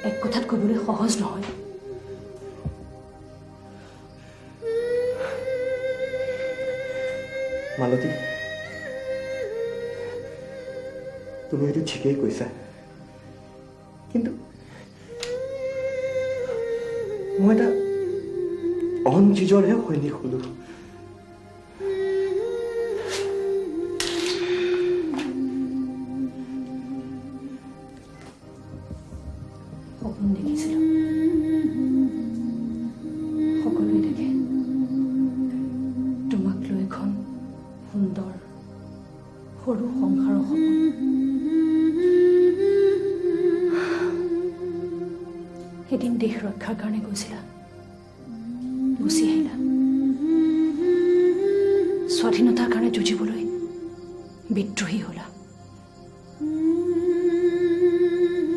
এক কথাত ক'বলৈ সহজ নহয় মালতী তুমি এইটো ঠিকেই কৈছা কিন্তু মই এটা অন যুঁজৰহে সৈনিক হলো সপোন দেখিছিলো সকলোৱে দেখে তোমাক লৈ এখন সুন্দৰ সৰু সংসাৰৰ সপোন এদিন দেশ ৰক্ষাৰ কাৰণে গৈছিলা গুচি আহিলা স্বাধীনতাৰ কাৰণে যুঁজিবলৈ বিদ্ৰোহী হলা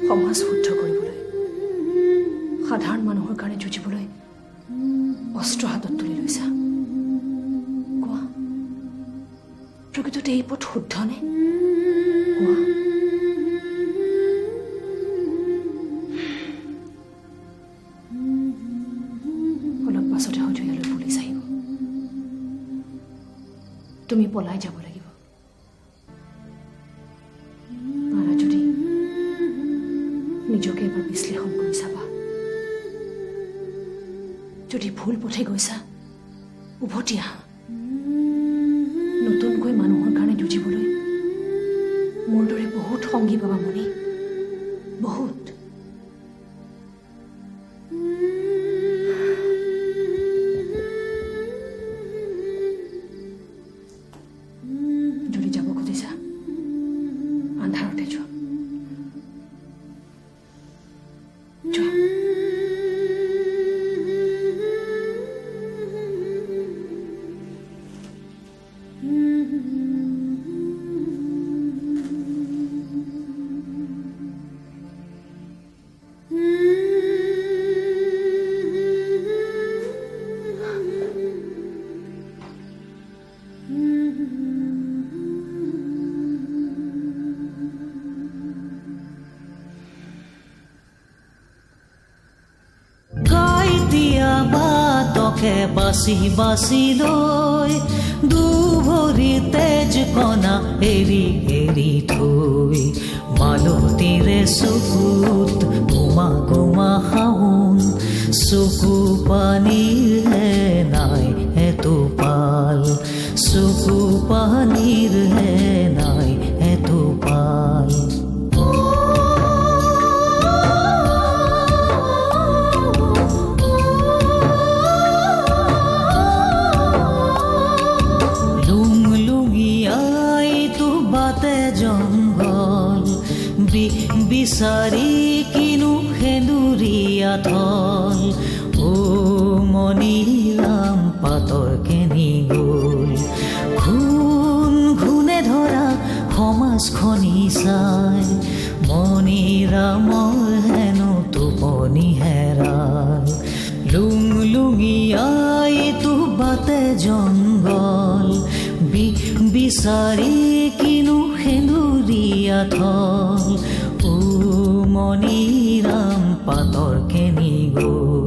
সমাজ শুদ্ধ কৰিবলৈ সাধাৰণ মানুহৰ কাৰণে যুঁজিবলৈ অস্ত্ৰ হাতত তুলি লৈছা কোৱা প্ৰকৃততে এই পথ শুদ্ধ নে কোৱা অলপ পাছতে হয়তো ইয়ালৈ পুলিচ আহিব তুমি পলাই যাব লাগিব পাৰা যদি নিজকে এবাৰ বিশ্লেষণ কৰি চাবা যদি ভুল পথে গৈছা উভতি আহা নতুনকৈ মানুহৰ কাৰণে যুঁজিবলৈ মোৰ দৰে বহুত সংগী পাবা মণি বহুত যদি যাব খুজিছা আন্ধাৰতে যোৱা যোৱা সুখে বাচি বাচি লৈ দুভৰি তেজ কণা এৰি এৰি থৈ মালতীৰে চকুত গোমা গোমা শাওন চকু পানীৰ হে নাই এটোপাল চকু পানীৰ হে নাই এটোপাল বিচাৰি কিনো সেন্দুৰীয়া থল ও মণিৰাম পাতৰ কেনি গ'ল ঘূণ ঘূণে ধৰা সমাজখনি চাই মণিৰামৰ হেনো টোপনি হেৰাল লুং লুঙিয়াই তো বাটে জংগল বিচাৰি কিনো সেন্দুৰীয়া থল ও মণিৰাম পাতৰ কেনি গ'ল